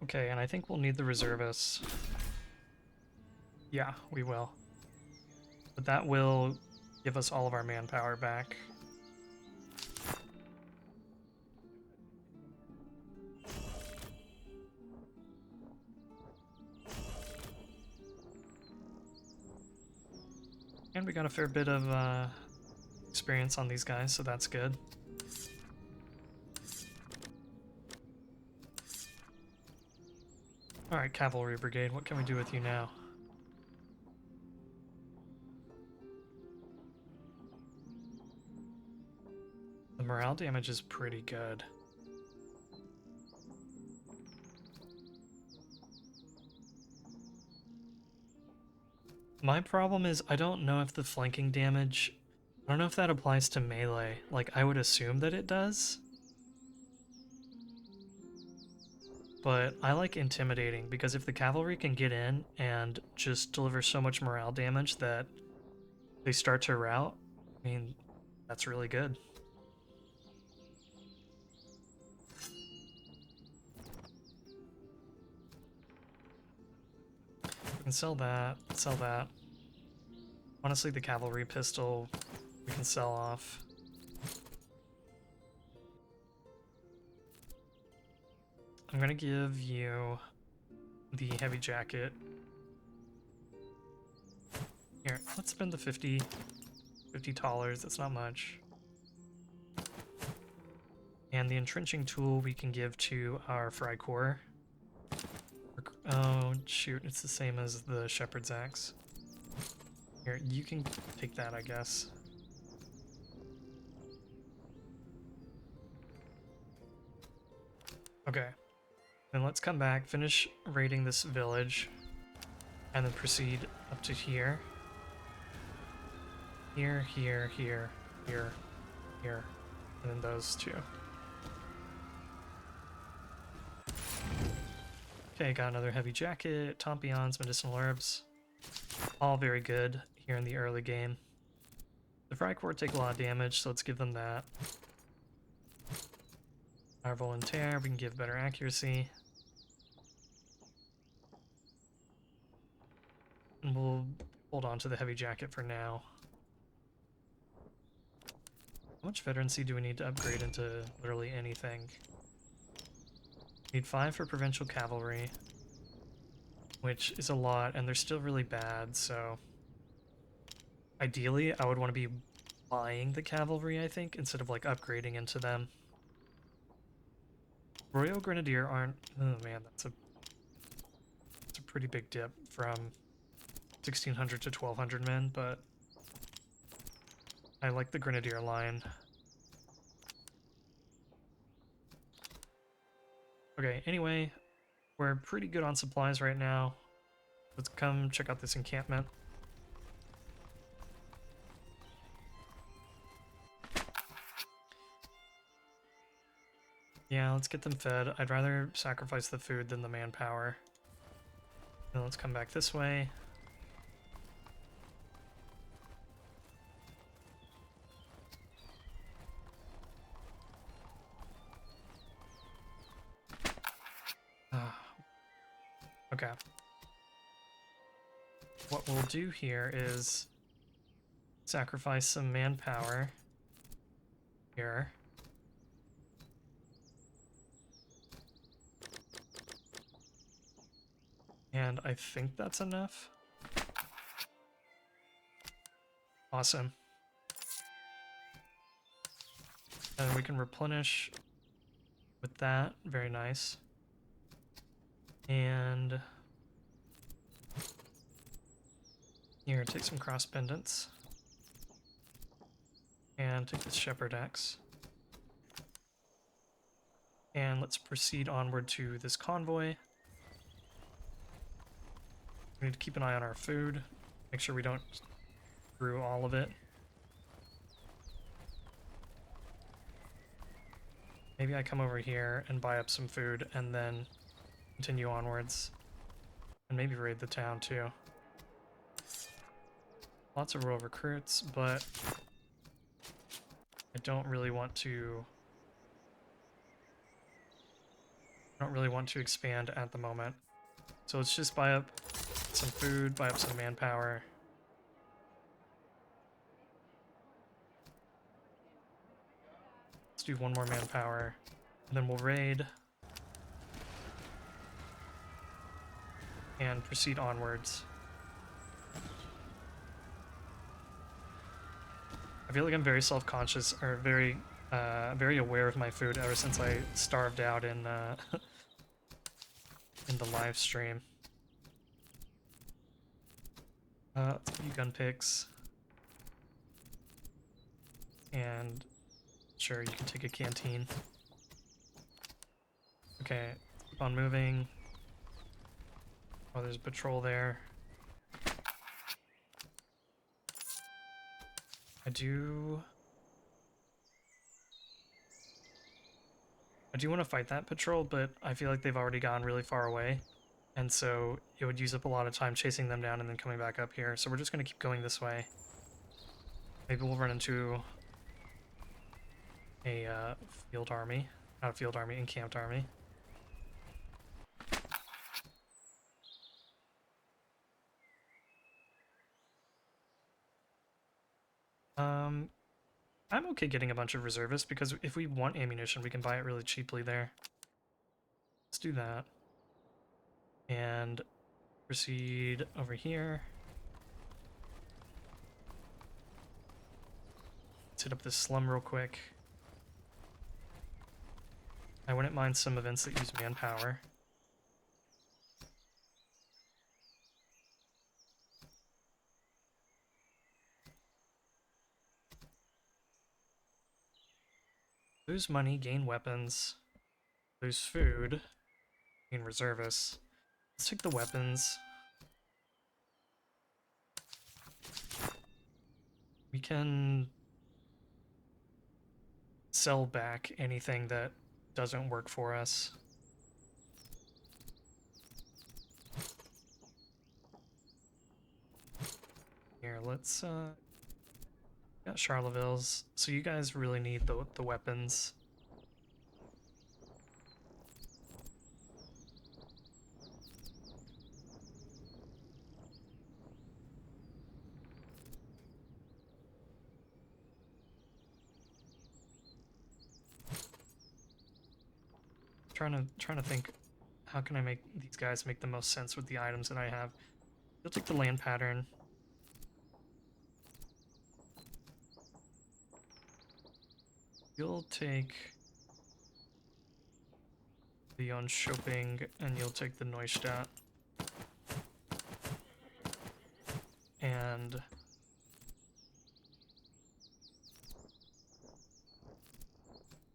Okay, and I think we'll need the reservists. Yeah, we will. But that will give us all of our manpower back. And we got a fair bit of experience on these guys, so that's good. Alright, Cavalry Brigade, what can we do with you now? The morale damage is pretty good. My problem is I don't know if the flanking damage... I don't know if that applies to melee. Like, I would assume that it does. but I like intimidating because if the cavalry can get in and just deliver so much morale damage that they start to rout, I mean, that's really good. We can sell that, sell that. Honestly, the cavalry pistol we can sell off. I'm gonna give you the heavy jacket. Here, let's spend the $50, that's not much. And the entrenching tool we can give to our Frycore. Oh, shoot, it's the same as the Shepherd's Axe. Here, you can take that, I guess. Okay. Then let's come back, finish raiding this village, and then proceed up to here. Here, here, here, here, here, and then those two. Okay, got another heavy jacket, tompions, medicinal herbs. All very good here in the early game. The Frycore take a lot of damage, so let's give them that. Our Volunteer, we can give better accuracy. And we'll hold on to the heavy jacket for now. How much veterancy do we need to upgrade into literally anything? Need 5 for provincial cavalry, which is a lot, and they're still really bad, so ideally I would want to be buying the cavalry, I think, instead of like upgrading into them. Royal Grenadier aren't... Oh man, that's a pretty big dip from 1600 to 1200 men, but I like the Grenadier line. Okay, anyway, we're pretty good on supplies right now. Let's come check out this encampment. Yeah, let's get them fed. I'd rather sacrifice the food than the manpower. And let's come back this way. Okay. What we'll do here is sacrifice some manpower here. And I think that's enough. Awesome. And we can replenish with that. Very nice. And here, take some cross pendants. And take this Shepherd Axe. And let's proceed onward to this convoy. We need to keep an eye on our food. Make sure we don't brew all of it. Maybe I come over here and buy up some food and then continue onwards. And maybe raid the town too. Lots of royal recruits, but I don't really want to expand at the moment. So let's just buy up some food, buy up some manpower. Let's do one more manpower, and then we'll raid and proceed onwards. I feel like I'm very self-conscious, or very aware of my food ever since I starved out in in the live stream. Let's give you gun picks. And sure, you can take a canteen. Okay, keep on moving. Oh, there's a patrol there. I I do want to fight that patrol, but I feel like they've already gone really far away, and so it would use up a lot of time chasing them down and then coming back up here. So we're just going to keep going this way. Maybe we'll run into a field army. Not a field army, encamped army. I'm okay getting a bunch of reservists, because if we want ammunition, we can buy it really cheaply there. Let's do that. And proceed over here. Let's hit up this slum real quick. I wouldn't mind some events that use manpower. Lose money, gain weapons. Lose food, gain reservists. Let's take the weapons. We can sell back anything that doesn't work for us. Here, let's got Charlevilles, so you guys really need the weapons. Trying to think, how can I make these guys make the most sense with the items that I have? You'll take the land pattern. You'll take the Shopping, and you'll take the Neustadt. And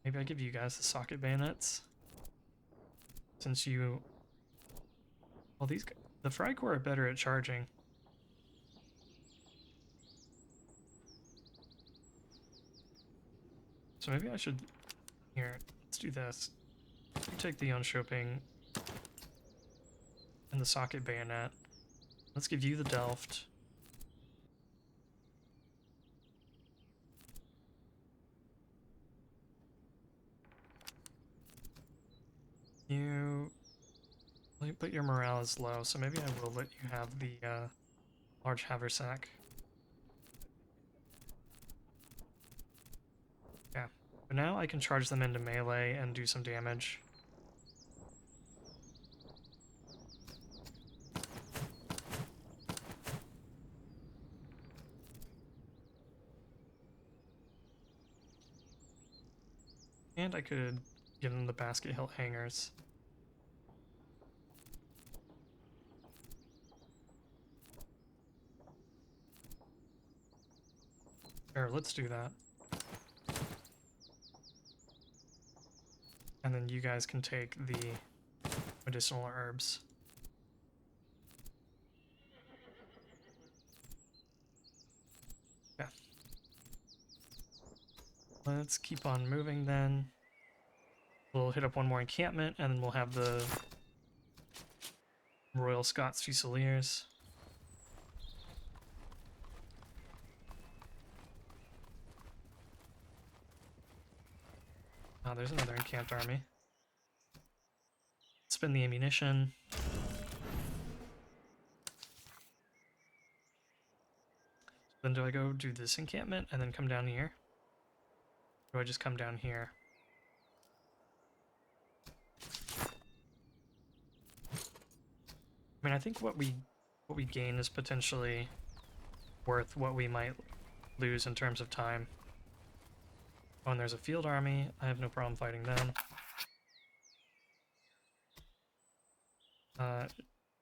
maybe I give you guys the socket bayonets. Since you... Well, the Freikorps are better at charging. So maybe I should... Here, let's do this. You take the Shopping and the socket bayonet. Let's give you the Delft. But your morale is low, so maybe I will let you have the large haversack. Yeah, but now I can charge them into melee and do some damage. And I could give them the basket hilt hangers. Sure, let's do that. And then you guys can take the medicinal herbs. Yeah. Let's keep on moving then. We'll hit up one more encampment, and then we'll have the Royal Scots Fusiliers. Oh, there's another encamped army. Spend the ammunition. Then do I go do this encampment and then come down here? Or do I just come down here? I mean, I think what we gain is potentially worth what we might lose in terms of time. Oh, and there's a field army. I have no problem fighting them.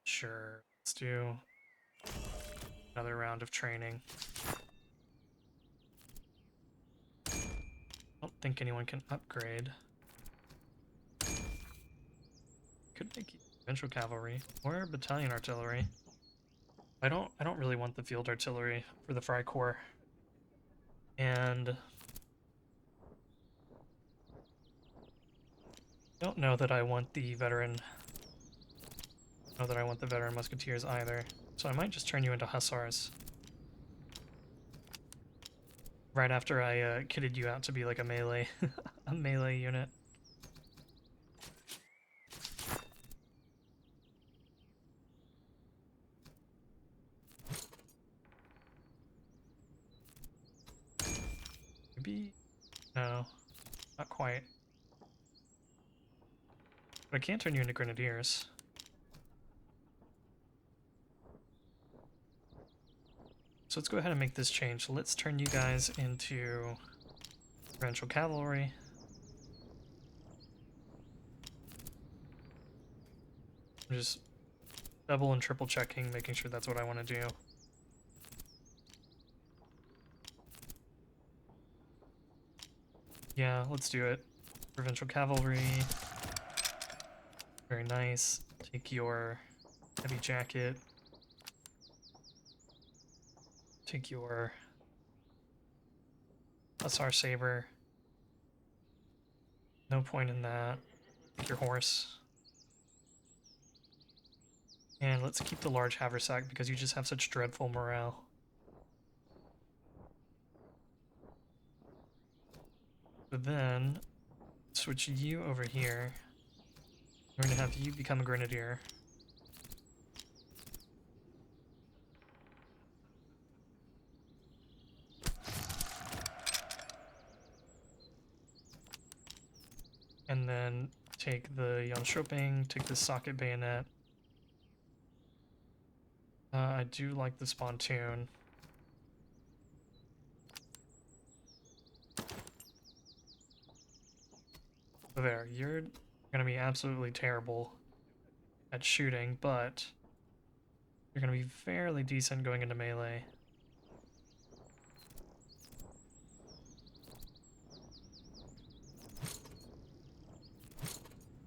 Sure. Let's do another round of training. I don't think anyone can upgrade. Could make provincial cavalry or battalion artillery. I don't really want the field artillery for the Freikorps. And Don't know that I want the veteran. Know that I want the veteran musketeers either. So I might just turn you into hussars. Right after I kitted you out to be like a melee, a melee unit. Maybe? No, not quite. But I can turn you into grenadiers. So let's go ahead and make this change. Let's turn you guys into provincial cavalry. I'm just double and triple checking, making sure that's what I want to do. Yeah, let's do it. Provincial cavalry. Very nice. Take your heavy jacket. Take your hussar saber. No point in that. Take your horse. And let's keep the large haversack because you just have such dreadful morale. But then, switch you over here. We're going to have you become a grenadier. And then take the Jönköping, take the socket bayonet. I do like the spontoon. So there, you're gonna be absolutely terrible at shooting, but you're gonna be fairly decent going into melee.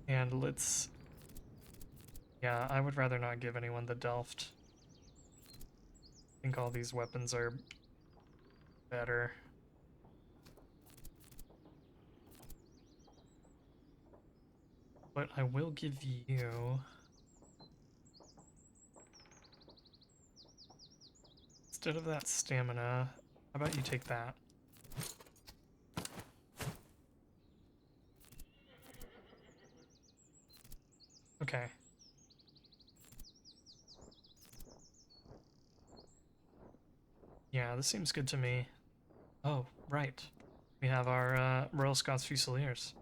And let's... Yeah, I would rather not give anyone the Delft. I think all these weapons are better. But I will give you... Instead of that stamina, how about you take that? Okay. Yeah, this seems good to me. Oh, right. We have our Royal Scots Fusiliers.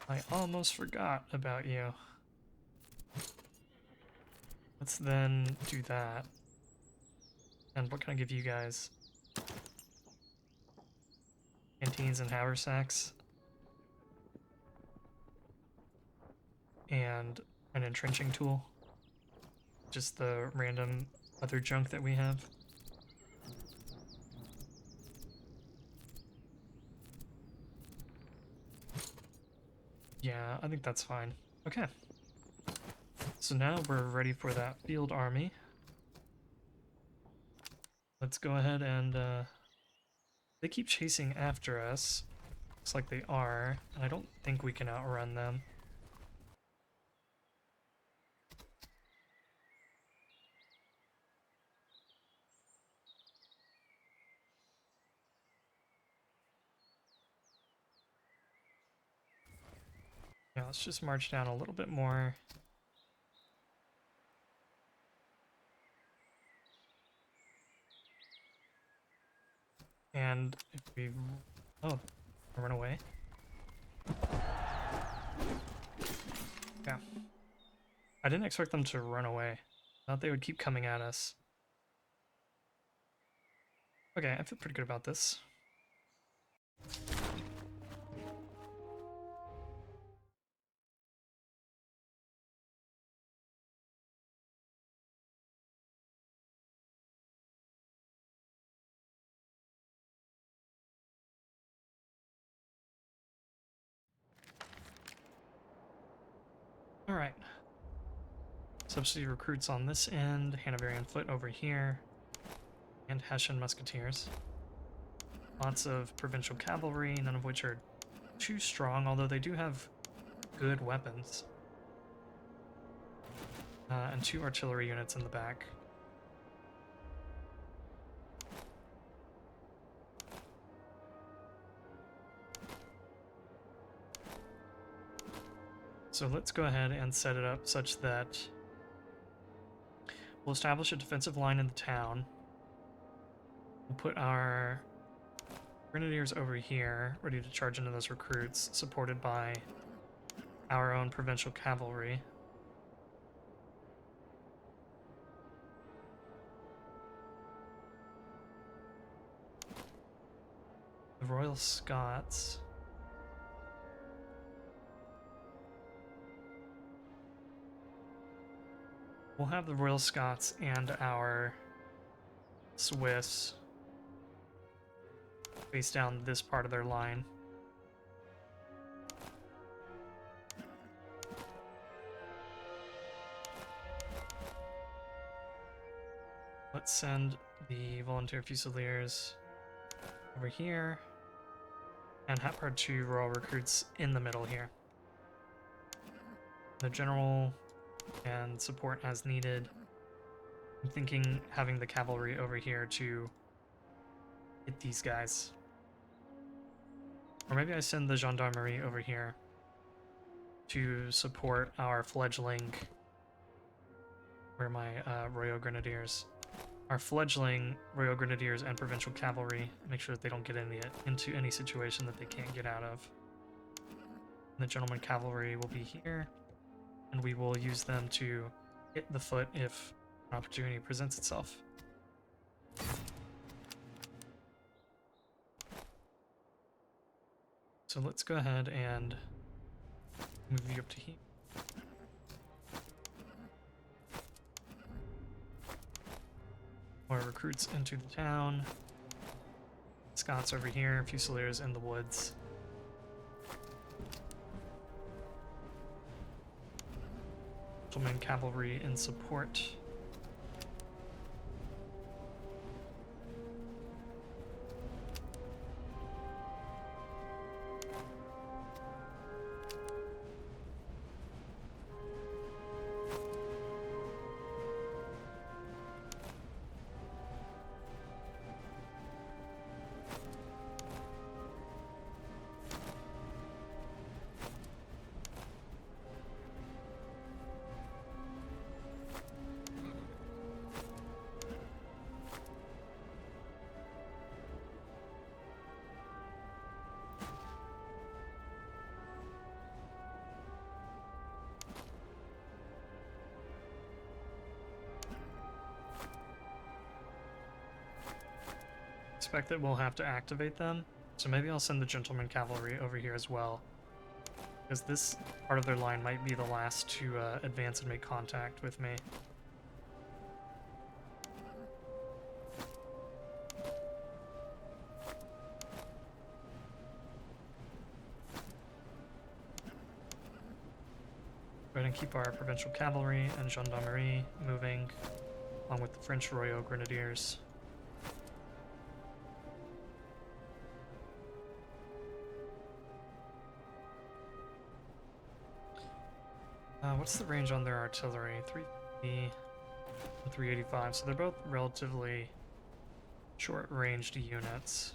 I almost forgot about you. Let's then do that. And what can I give you guys? Canteens and haversacks. And an entrenching tool. Just the random other junk that we have. Yeah, I think that's fine. Okay. So now we're ready for that field army. Let's go ahead and, they keep chasing after us. Looks like they are, and I don't think we can outrun them. Yeah, let's just march down a little bit more. And if we... Oh, run away. Yeah. I didn't expect them to run away. I thought they would keep coming at us. Okay, I feel pretty good about this. Alright. Subsidy recruits on this end, Hanoverian foot over here, and Hessian musketeers. Lots of provincial cavalry, none of which are too strong, although they do have good weapons. And 2 artillery units in the back. So let's go ahead and set it up such that we'll establish a defensive line in the town. We'll put our grenadiers over here, ready to charge into those recruits, supported by our own provincial cavalry. The Royal Scots. We'll have the Royal Scots and our Swiss face down this part of their line. Let's send the Volunteer Fusiliers over here, and have our 2 Royal Recruits in the middle here. The General and support as needed. I'm thinking having the cavalry over here to hit these guys. Or maybe I send the gendarmerie over here to support our fledgling, where my Royal Grenadiers. Our fledgling Royal Grenadiers and Provincial Cavalry, make sure that they don't get into any situation that they can't get out of. And the Gentleman Cavalry will be here, and we will use them to hit the foot if an opportunity presents itself. So let's go ahead and move you up to here. More recruits into the town. Scots over here, Fusiliers in the woods. Gentleman Cavalry in support. Expect that we'll have to activate them, so maybe I'll send the Gentleman Cavalry over here as well, because this part of their line might be the last to advance and make contact with me. Go ahead and keep our Provincial Cavalry and Gendarmerie moving, along with the French Royal Grenadiers. What's the range on their artillery? 350 and 385, so they're both relatively short-ranged units.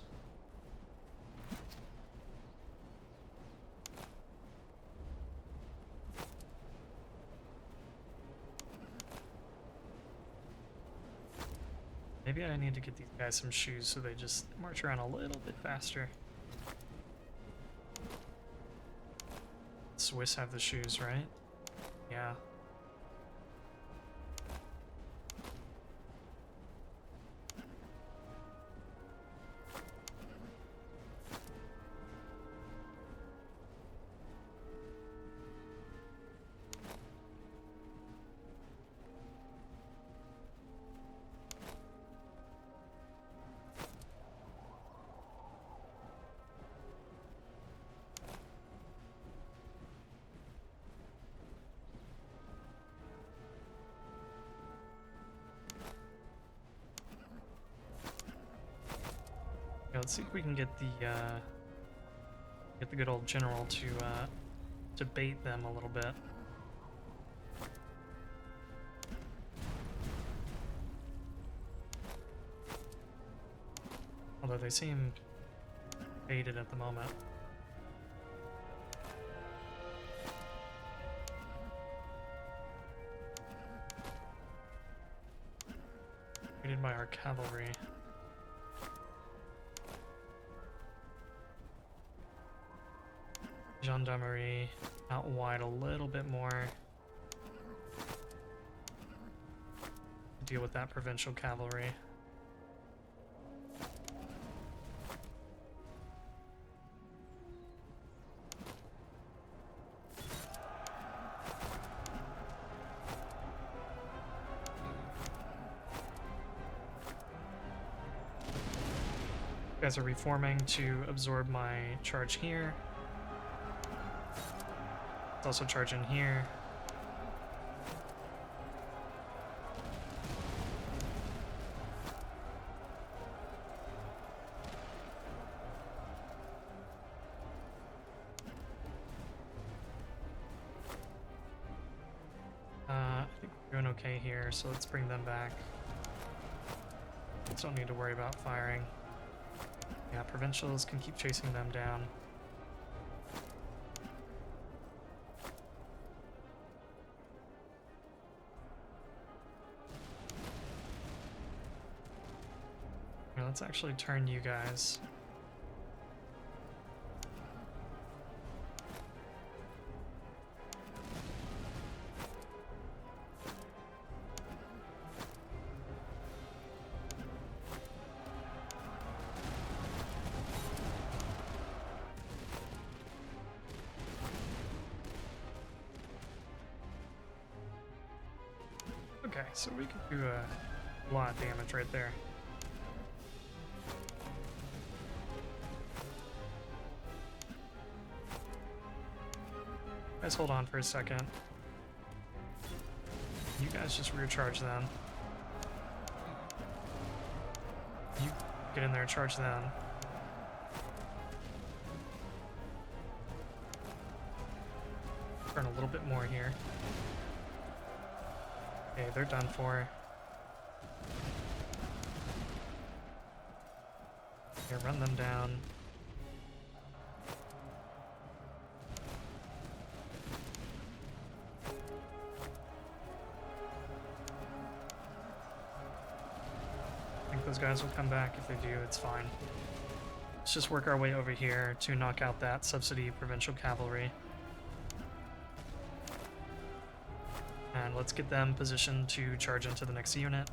Maybe I need to get these guys some shoes so they just march around a little bit faster. Swiss have the shoes, right? Yeah. let's see if we can get the good old general to bait them a little bit. Although they seem baited at the moment. Baited by our cavalry. Gendarmerie out wide a little bit more. Deal with that provincial cavalry. You guys are reforming to absorb my charge here. Let's also charge in here. I think we're doing okay here, so let's bring them back. Don't need to worry about firing. Yeah, provincials can keep chasing them down. Here, let's actually turn you guys. Okay, so we can do a lot of damage right there. Guys, hold on for a second. You guys just recharge them. You get in there and charge them. Burn a little bit more here. Okay, they're done for. Here, run them down. I think those guys will come back. If they do, it's fine. Let's just work our way over here to knock out that subsidy provincial cavalry. And let's get them positioned to charge into the next unit.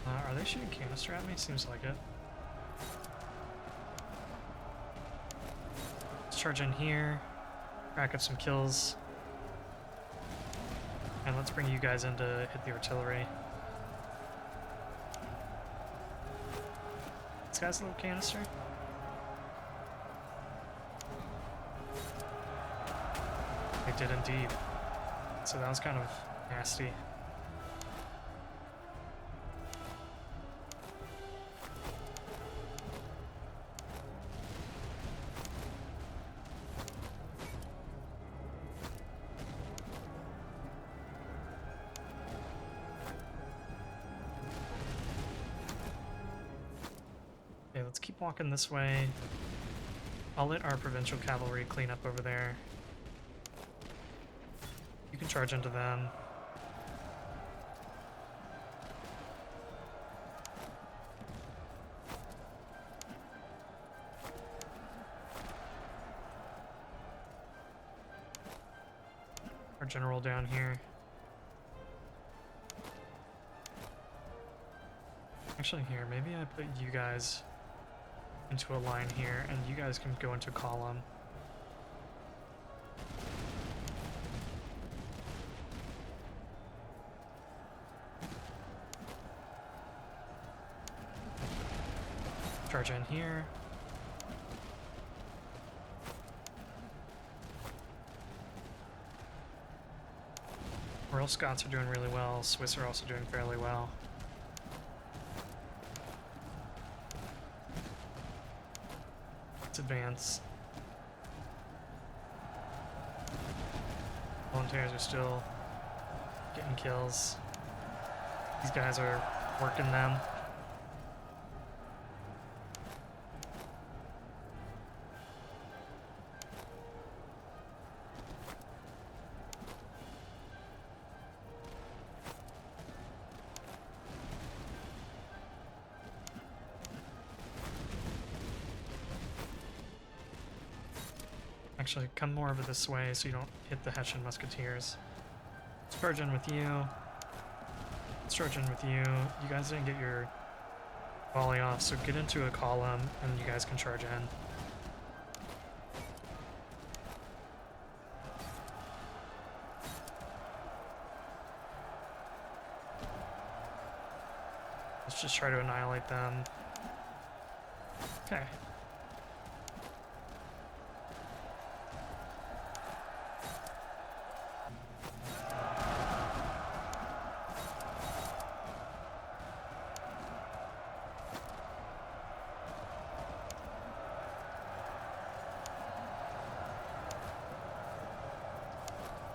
Are they shooting canister at me? Seems like it. Let's charge in here, rack up some kills, and let's bring you guys in to hit the artillery. This guy's a little canister. They did indeed. So that was kind of nasty. Okay, let's keep walking this way. I'll let our provincial cavalry clean up over there. You can charge into them. Our general down here. Actually, here, maybe I put you guys into a line here, and you guys can go into column. Charge in here. Royal Scots are doing really well. Swiss are also doing fairly well. Let's advance. Volunteers are still getting kills. These guys are working them. Actually, come more over this way so you don't hit the Hessian musketeers. Let's charge in with you. Let's charge in with you. You guys didn't get your volley off, so get into a column and you guys can charge in. Let's just try to annihilate them. Okay.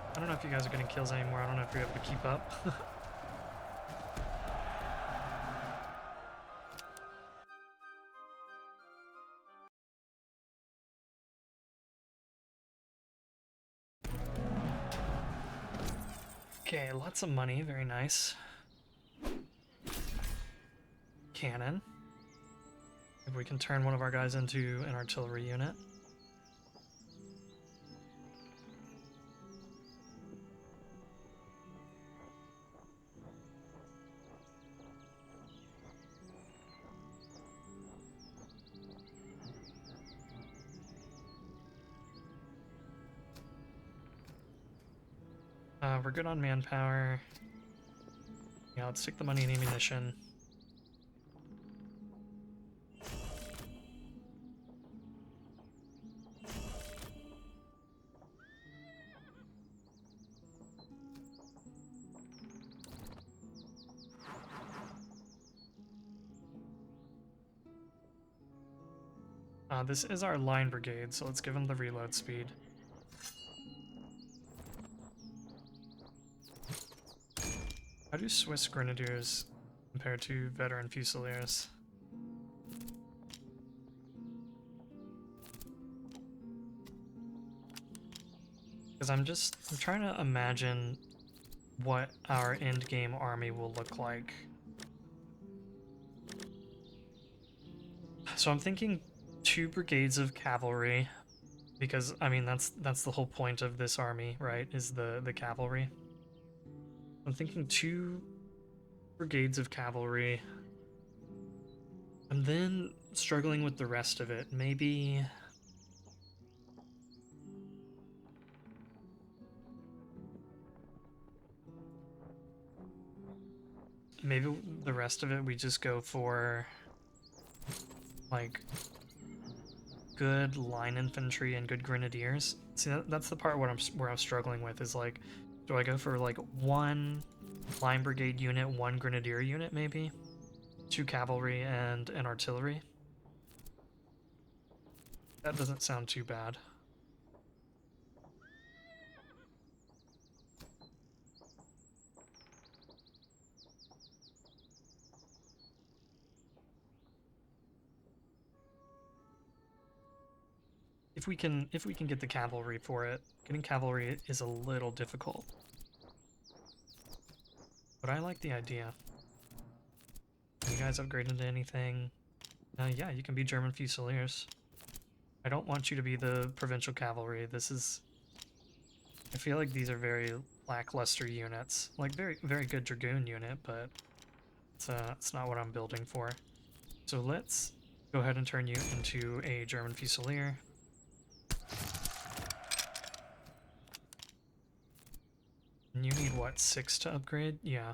I don't know if you guys are getting kills anymore. I don't know if you're able to keep up. Okay, lots of money. Very nice. Cannon. If we can turn one of our guys into an artillery unit. We're good on manpower. Yeah, let's take the money and ammunition. This is our line brigade, so let's give them the reload speed. How do Swiss grenadiers compare to veteran fusiliers? Because I'm trying to imagine what our end game army will look like. So I'm thinking 2 brigades of cavalry, because I mean that's the whole point of this army, right? Is the cavalry. I'm thinking 2 brigades of cavalry. I'm then struggling with the rest of it. Maybe the rest of it we just go for like good line infantry and good grenadiers. See, that's the part where I'm struggling with is like, do I go for like 1 line brigade unit, 1 grenadier unit maybe? 2 cavalry and an artillery? That doesn't sound too bad. If we can get the cavalry for it. Getting cavalry is a little difficult. But I like the idea. You guys upgraded to anything? Yeah, you can be German Fusiliers. I don't want you to be the provincial cavalry. This is... I feel like these are very lackluster units. Like, very good Dragoon unit, but It's not what I'm building for. So let's go ahead and turn you into a German Fusilier. And you need, what, 6 to upgrade? Yeah.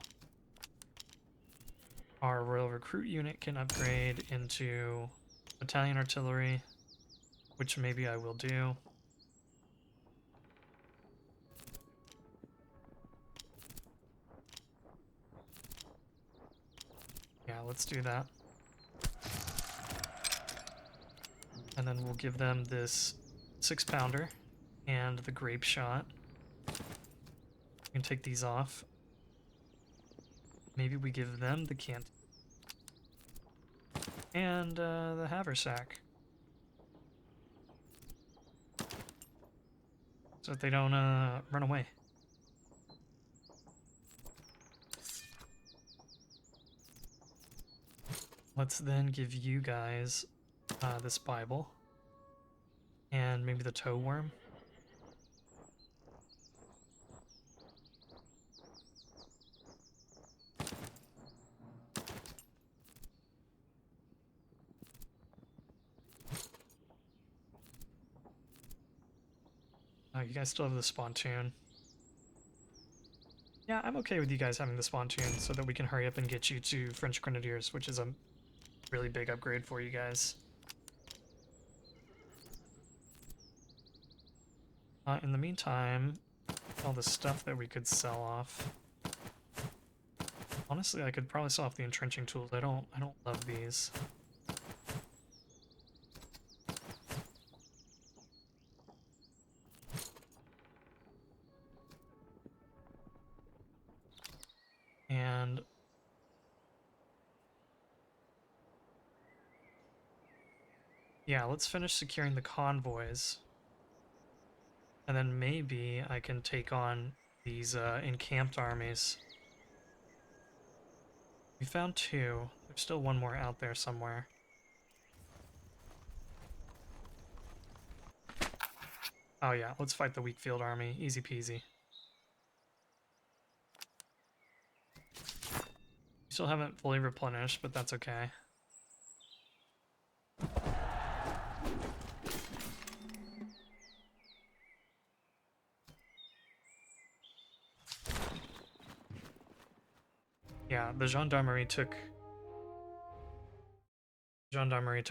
Our Royal Recruit unit can upgrade into Battalion Artillery, which maybe I will do. Yeah, let's do that. And then we'll give them this 6-pounder and the grape shot. We can take these off. Maybe we give them the canteen. And the haversack. So that they don't run away. Let's then give you guys this Bible. And maybe the toe worm. Oh, you guys still have the spontoon. Yeah, I'm okay with you guys having the spontoon so that we can hurry up and get you to French Grenadiers, which is a really big upgrade for you guys. In the meantime, all the stuff that we could sell off. Honestly, I could probably sell off the entrenching tools. I don't love these. And yeah, let's finish securing the convoys. And then maybe I can take on these encamped armies. We found 2. There's still one more out there somewhere. Oh yeah, let's fight the weak field army. Easy peasy. Still haven't fully replenished, but that's okay. Yeah, the gendarmerie took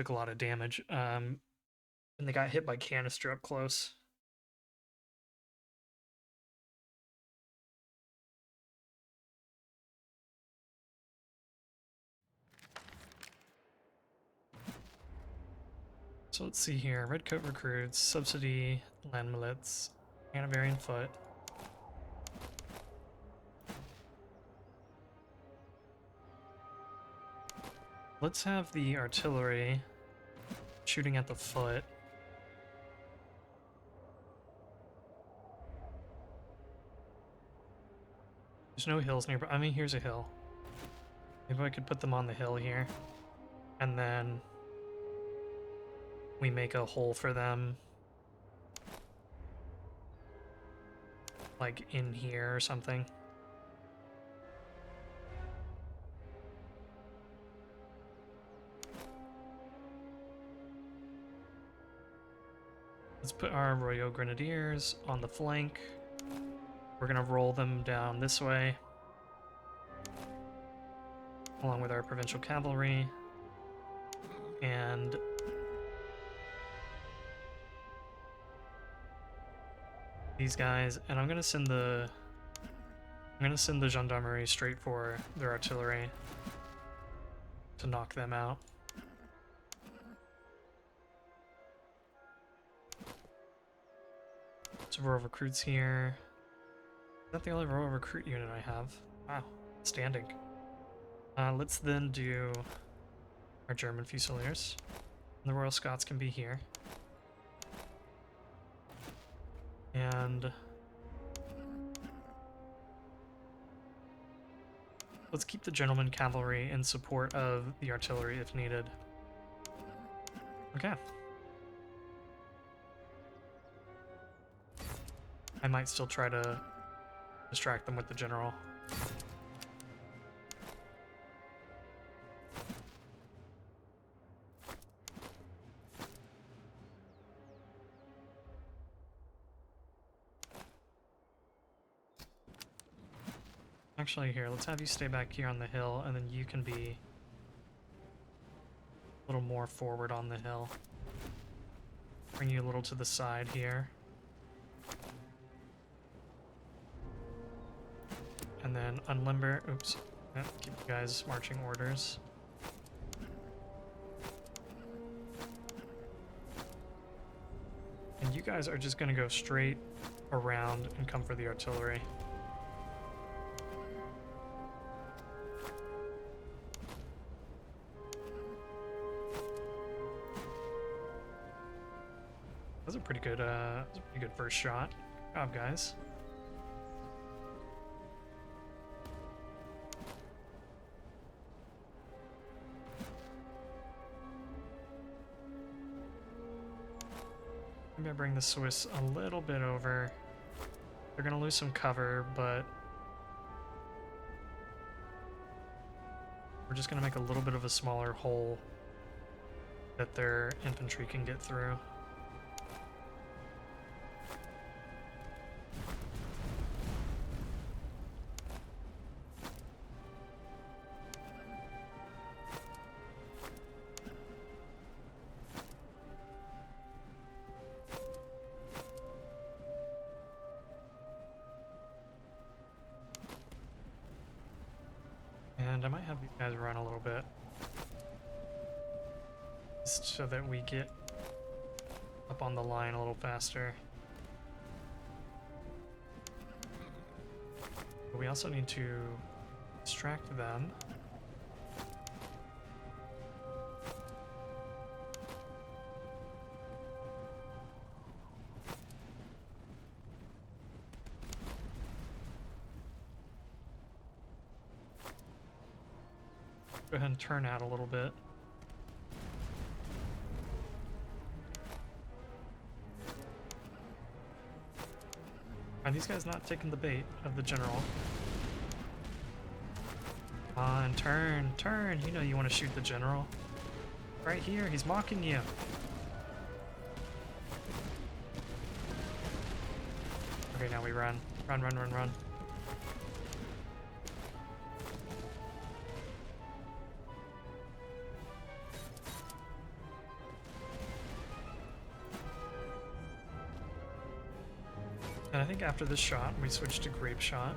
a lot of damage. And they got hit by canister up close. So let's see here. Redcoat recruits, subsidy, land millets, Hanoverian foot. Let's have the artillery shooting at the foot. There's no hills nearby. I mean, here's a hill. Maybe I could put them on the hill here. And then we make a hole for them. Like in here or something. Let's put our Royal Grenadiers on the flank. We're gonna roll them down this way, along with our provincial cavalry. And these guys, and I'm gonna send the gendarmerie straight for their artillery to knock them out. So Royal Recruits here. Is that the only Royal Recruit unit I have? Wow, standing. Let's then do our German Fusiliers. The Royal Scots can be here. And let's keep the Gentleman Cavalry in support of the artillery if needed. Okay. I might still try to distract them with the general. Actually, here, let's have you stay back here on the hill, and then you can be a little more forward on the hill. Bring you a little to the side here. And then unlimber. Oops. Yep, give you guys marching orders. And you guys are just going to go straight around and come for the artillery. That was a pretty good first shot. Good job, guys. Maybe I bring the Swiss a little bit over. They're gonna lose some cover, but we're just gonna make a little bit of a smaller hole that their infantry can get through. And I might have these guys run a little bit, just so that we get up on the line a little faster. But we also need to distract them. Go ahead and turn out a little bit. Are these guys not taking the bait of the general? Come on, turn, turn. You know you want to shoot the general. Right here, he's mocking you. Okay, now we run. Run, run, run, run. And I think after this shot, we switch to grape shot.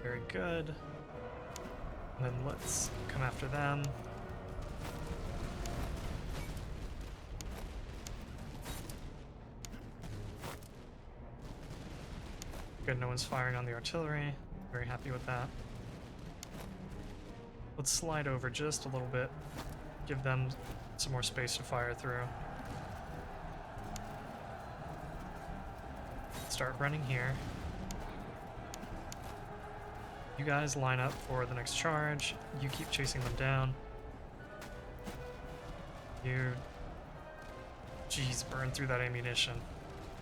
Very good. And then let's come after them. Good, no one's firing on the artillery. Very happy with that. Let's slide over just a little bit. Give them some more space to fire through. Start running here. You guys line up for the next charge. You keep chasing them down. You... Jeez, burn through that ammunition.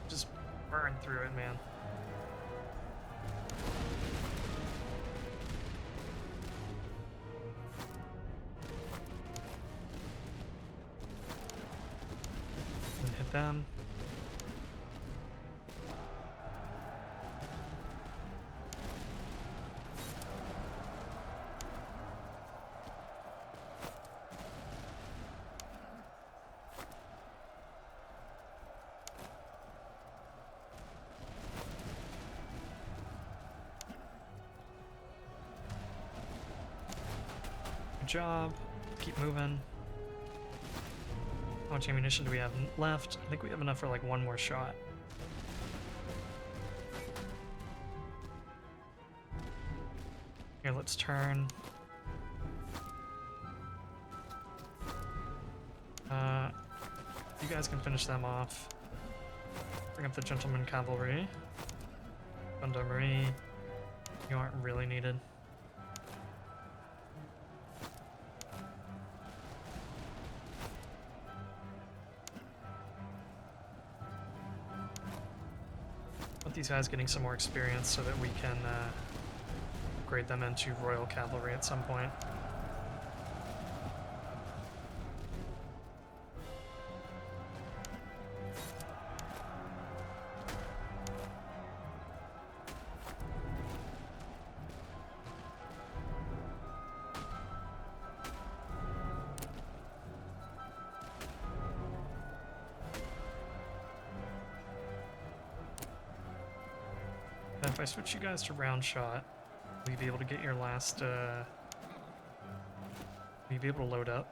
Just burn through it, man. Them. Good job. Keep moving. How much ammunition do we have left? I think we have enough for like one more shot. Here, let's turn. You guys can finish them off. Bring up the gentleman cavalry. Gendarmerie. You aren't really needed. These guys getting some more experience so that we can upgrade them into Royal Cavalry at some point. I switch you guys to round shot, will you be able to get your last, will you be able to load up?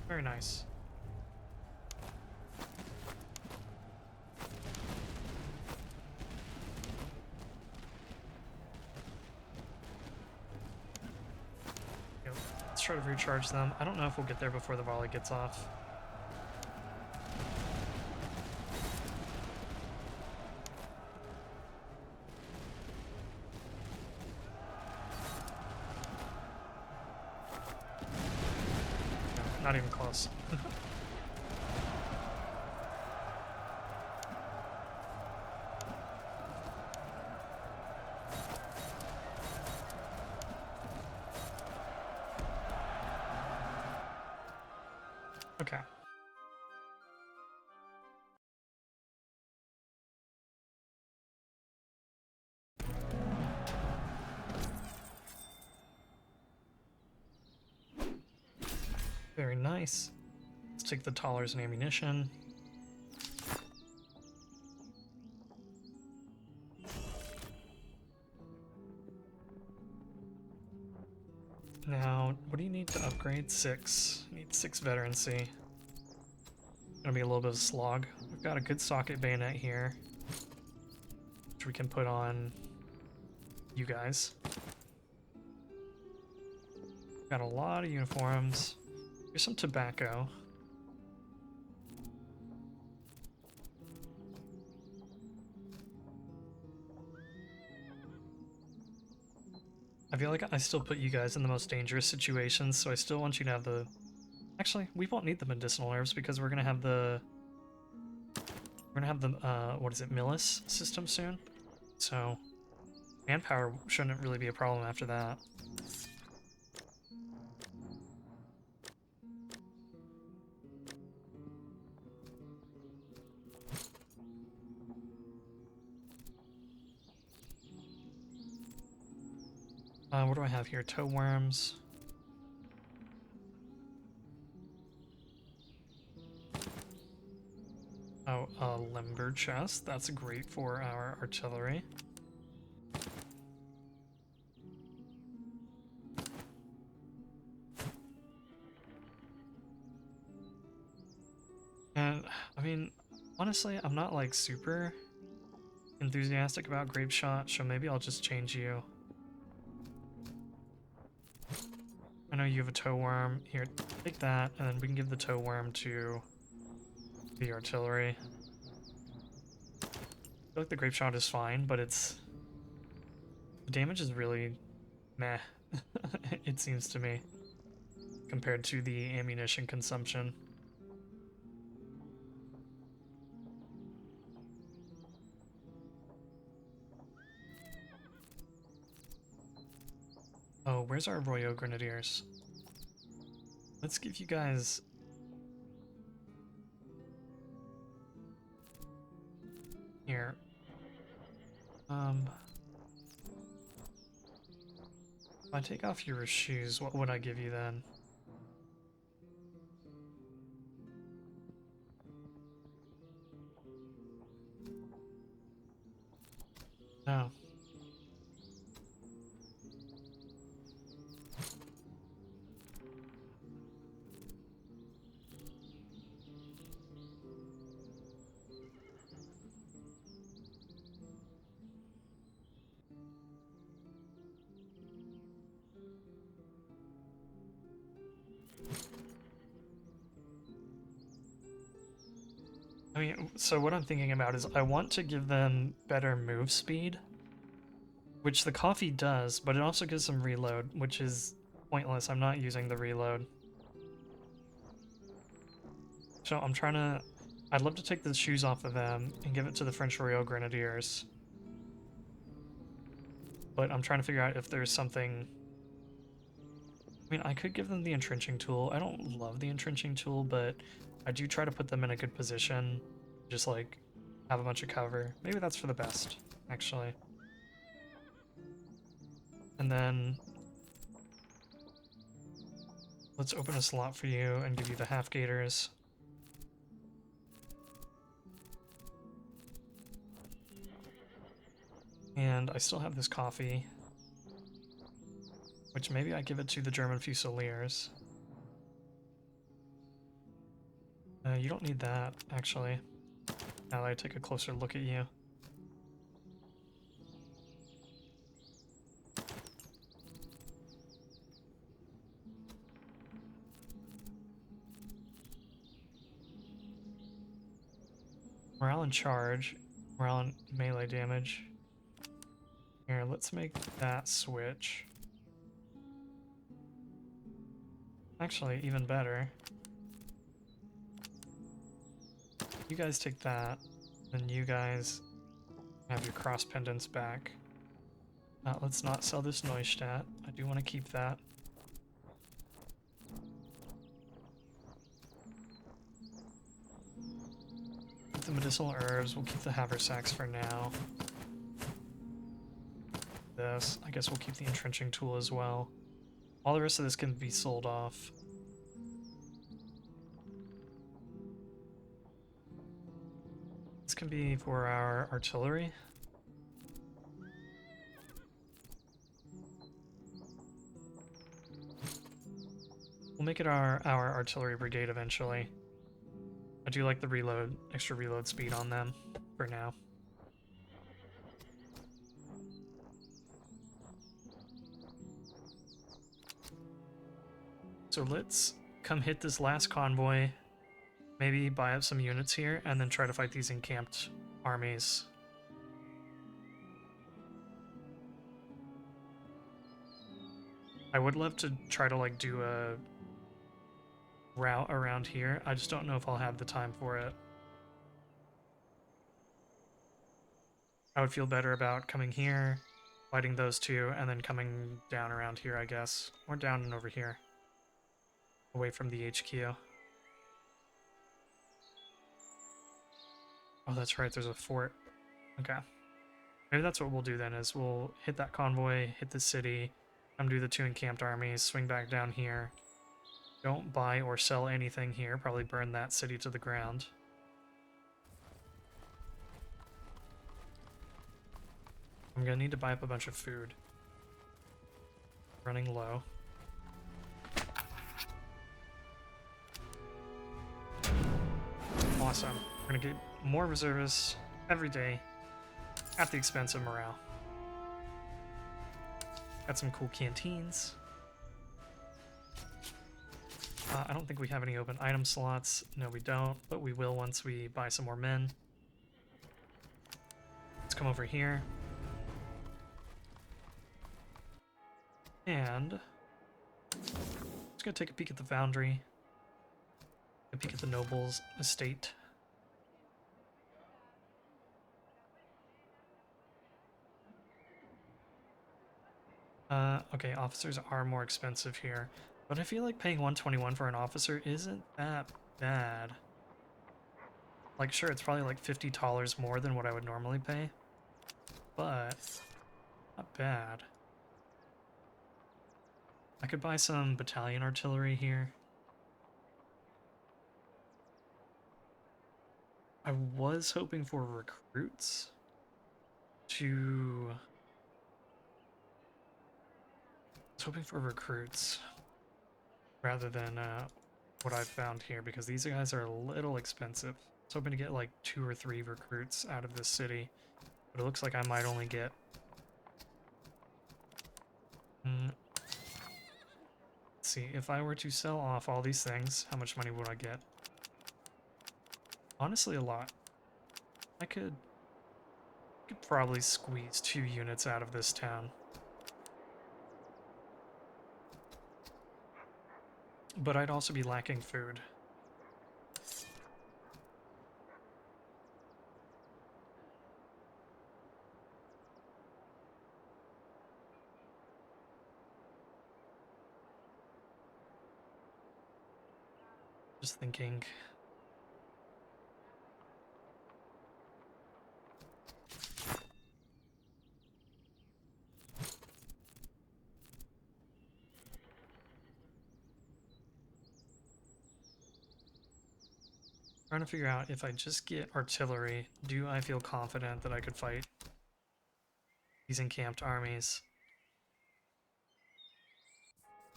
Very nice. Yep. Let's try to recharge them. I don't know if we'll get there before the volley gets off. Not even close. Okay. Very nice. Let's take the dollars and ammunition. Now, what do you need to upgrade? 6. You need 6 veterancy. Gonna be a little bit of a slog. We've got a good socket bayonet here, which we can put on you guys. Got a lot of uniforms. Here's some tobacco. I feel like I still put you guys in the most dangerous situations, so I still want you to have the... Actually, we won't need the medicinal herbs because we're gonna have the... what is it, Millis system soon? So, manpower shouldn't really be a problem after that. What do I have here? Toe worms. Oh, a limber chest. That's great for our artillery. And, I mean, honestly, I'm not like super enthusiastic about grape shot, so maybe I'll just change you. I know you have a toe worm. Here, take that, and then we can give the toe worm to the artillery. I feel like the grape shot is fine, but it's... The damage is really meh, it seems to me, compared to the ammunition consumption. Oh, where's our Royal Grenadiers? Let's give you guys... Here. If I take off your shoes, what would I give you then? No. I mean, so what I'm thinking about is I want to give them better move speed, which the coffee does, but it also gives them reload, which is pointless. I'm not using the reload. So I'm trying to I'd love to take the shoes off of them and give it to the French Royal Grenadiers. But I'm trying to figure out if there's something... I mean, I could give them the entrenching tool. I don't love the entrenching tool, but I do try to put them in a good position. Just, like, have a bunch of cover. Maybe that's for the best, actually. And then... let's open a slot for you and give you the half-gators. And I still have this coffee, which maybe I give it to the German Fusiliers. You don't need that, actually, now that I take a closer look at you. Morale and charge, morale and melee damage. Here, let's make that switch. Actually, even better. You guys take that, and you guys have your cross pendants back. Let's not sell this Neustadt. I do want to keep that. Keep the medicinal herbs. We'll keep the haversacks for now. This. I guess we'll keep the entrenching tool as well. All the rest of this can be sold off. This can be for our artillery. We'll make it our artillery brigade eventually. I do like the extra reload speed on them for now. So let's come hit this last convoy, maybe buy up some units here, and then try to fight these encamped armies. I would love to try to like do a route around here. I just don't know if I'll have the time for it. I would feel better about coming here, fighting those two, and then coming down around here, I guess. Or down and over here. Away from the HQ. Oh, that's right, there's a fort. Okay. Maybe that's what we'll do then, is we'll hit that convoy, hit the city, come do the two encamped armies, swing back down here. Don't buy or sell anything here, probably burn that city to the ground. I'm gonna need to buy up a bunch of food. Running low. Awesome. We're gonna get more reservists every day at the expense of morale. Got some cool canteens. I don't think we have any open item slots. No, we don't, but we will once we buy some more men. Let's come over here. And just gonna take a peek at the foundry. A peek at the noble's estate. Okay, officers are more expensive here, but I feel like paying 121 for an officer isn't that bad. Like, sure, it's probably like $50 more than what I would normally pay, but not bad. I could buy some battalion artillery here. I was hoping for recruits to... rather than what I've found here, because these guys are a little expensive. I was hoping to get like 2 or 3 recruits out of this city, but it looks like I might only get... Let's see, if I were to sell off all these things, how much money would I get? Honestly, a lot. I could probably squeeze 2 units out of this town. But I'd also be lacking food. Just thinking. Trying to figure out if I just get artillery, do I feel confident that I could fight these encamped armies?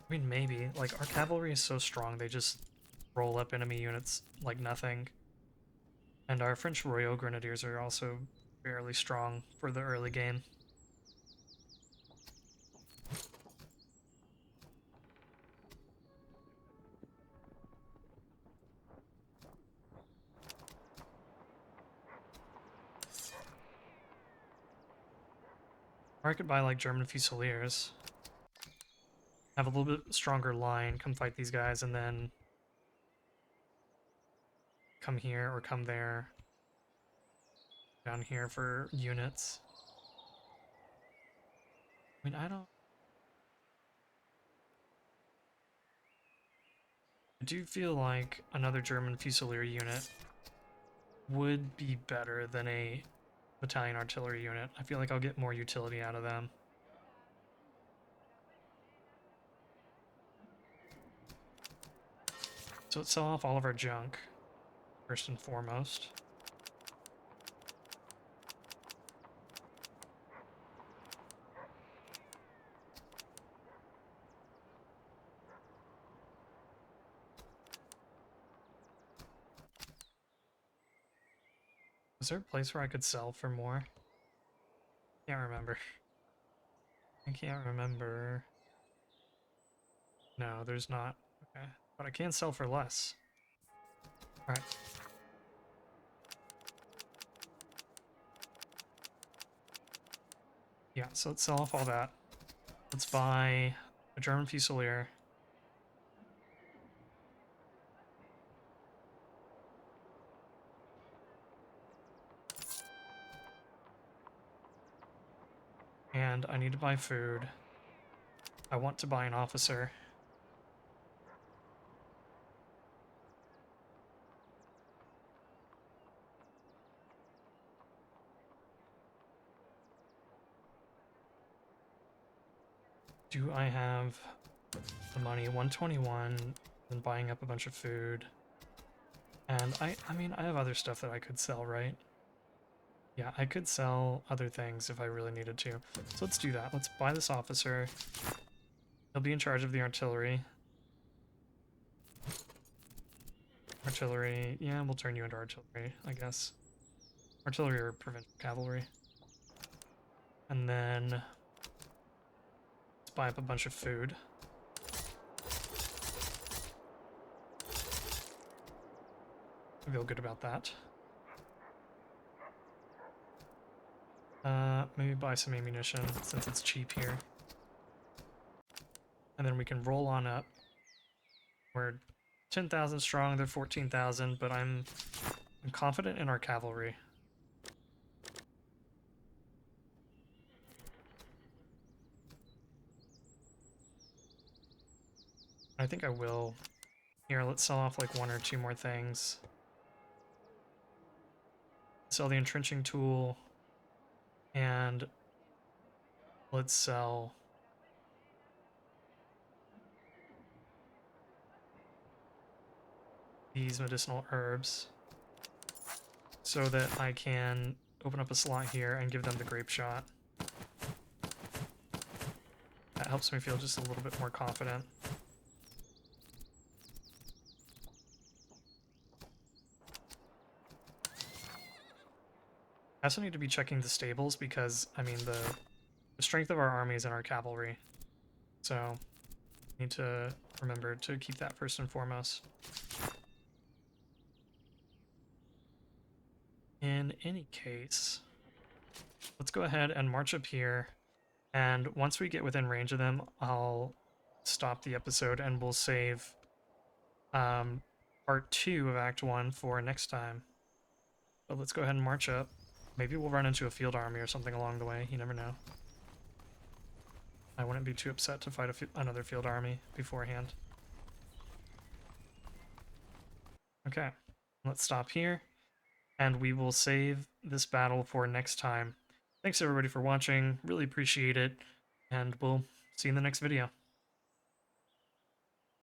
I mean, maybe. Like, our cavalry is so strong, they just roll up enemy units like nothing. And our French Royal Grenadiers are also fairly strong for the early game. Or I could buy like German Fusiliers. Have a little bit stronger line, come fight these guys, and then come here or come there. Down here for units. I mean, I do feel like another German Fusilier unit would be better than a battalion artillery unit. I feel like I'll get more utility out of them. So let's sell off all of our junk, first and foremost. Is there a place where I could sell for more? Can't remember. I can't remember. No, there's not. Okay. But I can sell for less. Alright. Yeah, so let's sell off all that. Let's buy a German Fusilier. And I need to buy food. I want to buy an officer. Do I have the money? 121, and buying up a bunch of food. And I mean, I have other stuff that I could sell, right? Yeah, I could sell other things if I really needed to. So let's do that. Let's buy this officer. He'll be in charge of the artillery. Artillery, yeah, we'll turn you into artillery, I guess. Artillery or provincial cavalry. And then let's buy up a bunch of food. I feel good about that. Maybe buy some ammunition since it's cheap here. And then we can roll on up. We're 10,000 strong, they're 14,000, but I'm confident in our cavalry. I think I will. Here, let's sell off like one or two more things. Sell the entrenching tool. And let's sell these medicinal herbs so that I can open up a slot here and give them the grape shot. That helps me feel just a little bit more confident. I also need to be checking the stables because, I mean, the strength of our army is in our cavalry. So, I need to remember to keep that first and foremost. In any case, let's go ahead and march up here. And once we get within range of them, I'll stop the episode and we'll save part 2 of Act 1 for next time. But let's go ahead and march up. Maybe we'll run into a field army or something along the way. You never know. I wouldn't be too upset to fight another field army beforehand. Okay, let's stop here, and we will save this battle for next time. Thanks everybody for watching, really appreciate it, and we'll see you in the next video.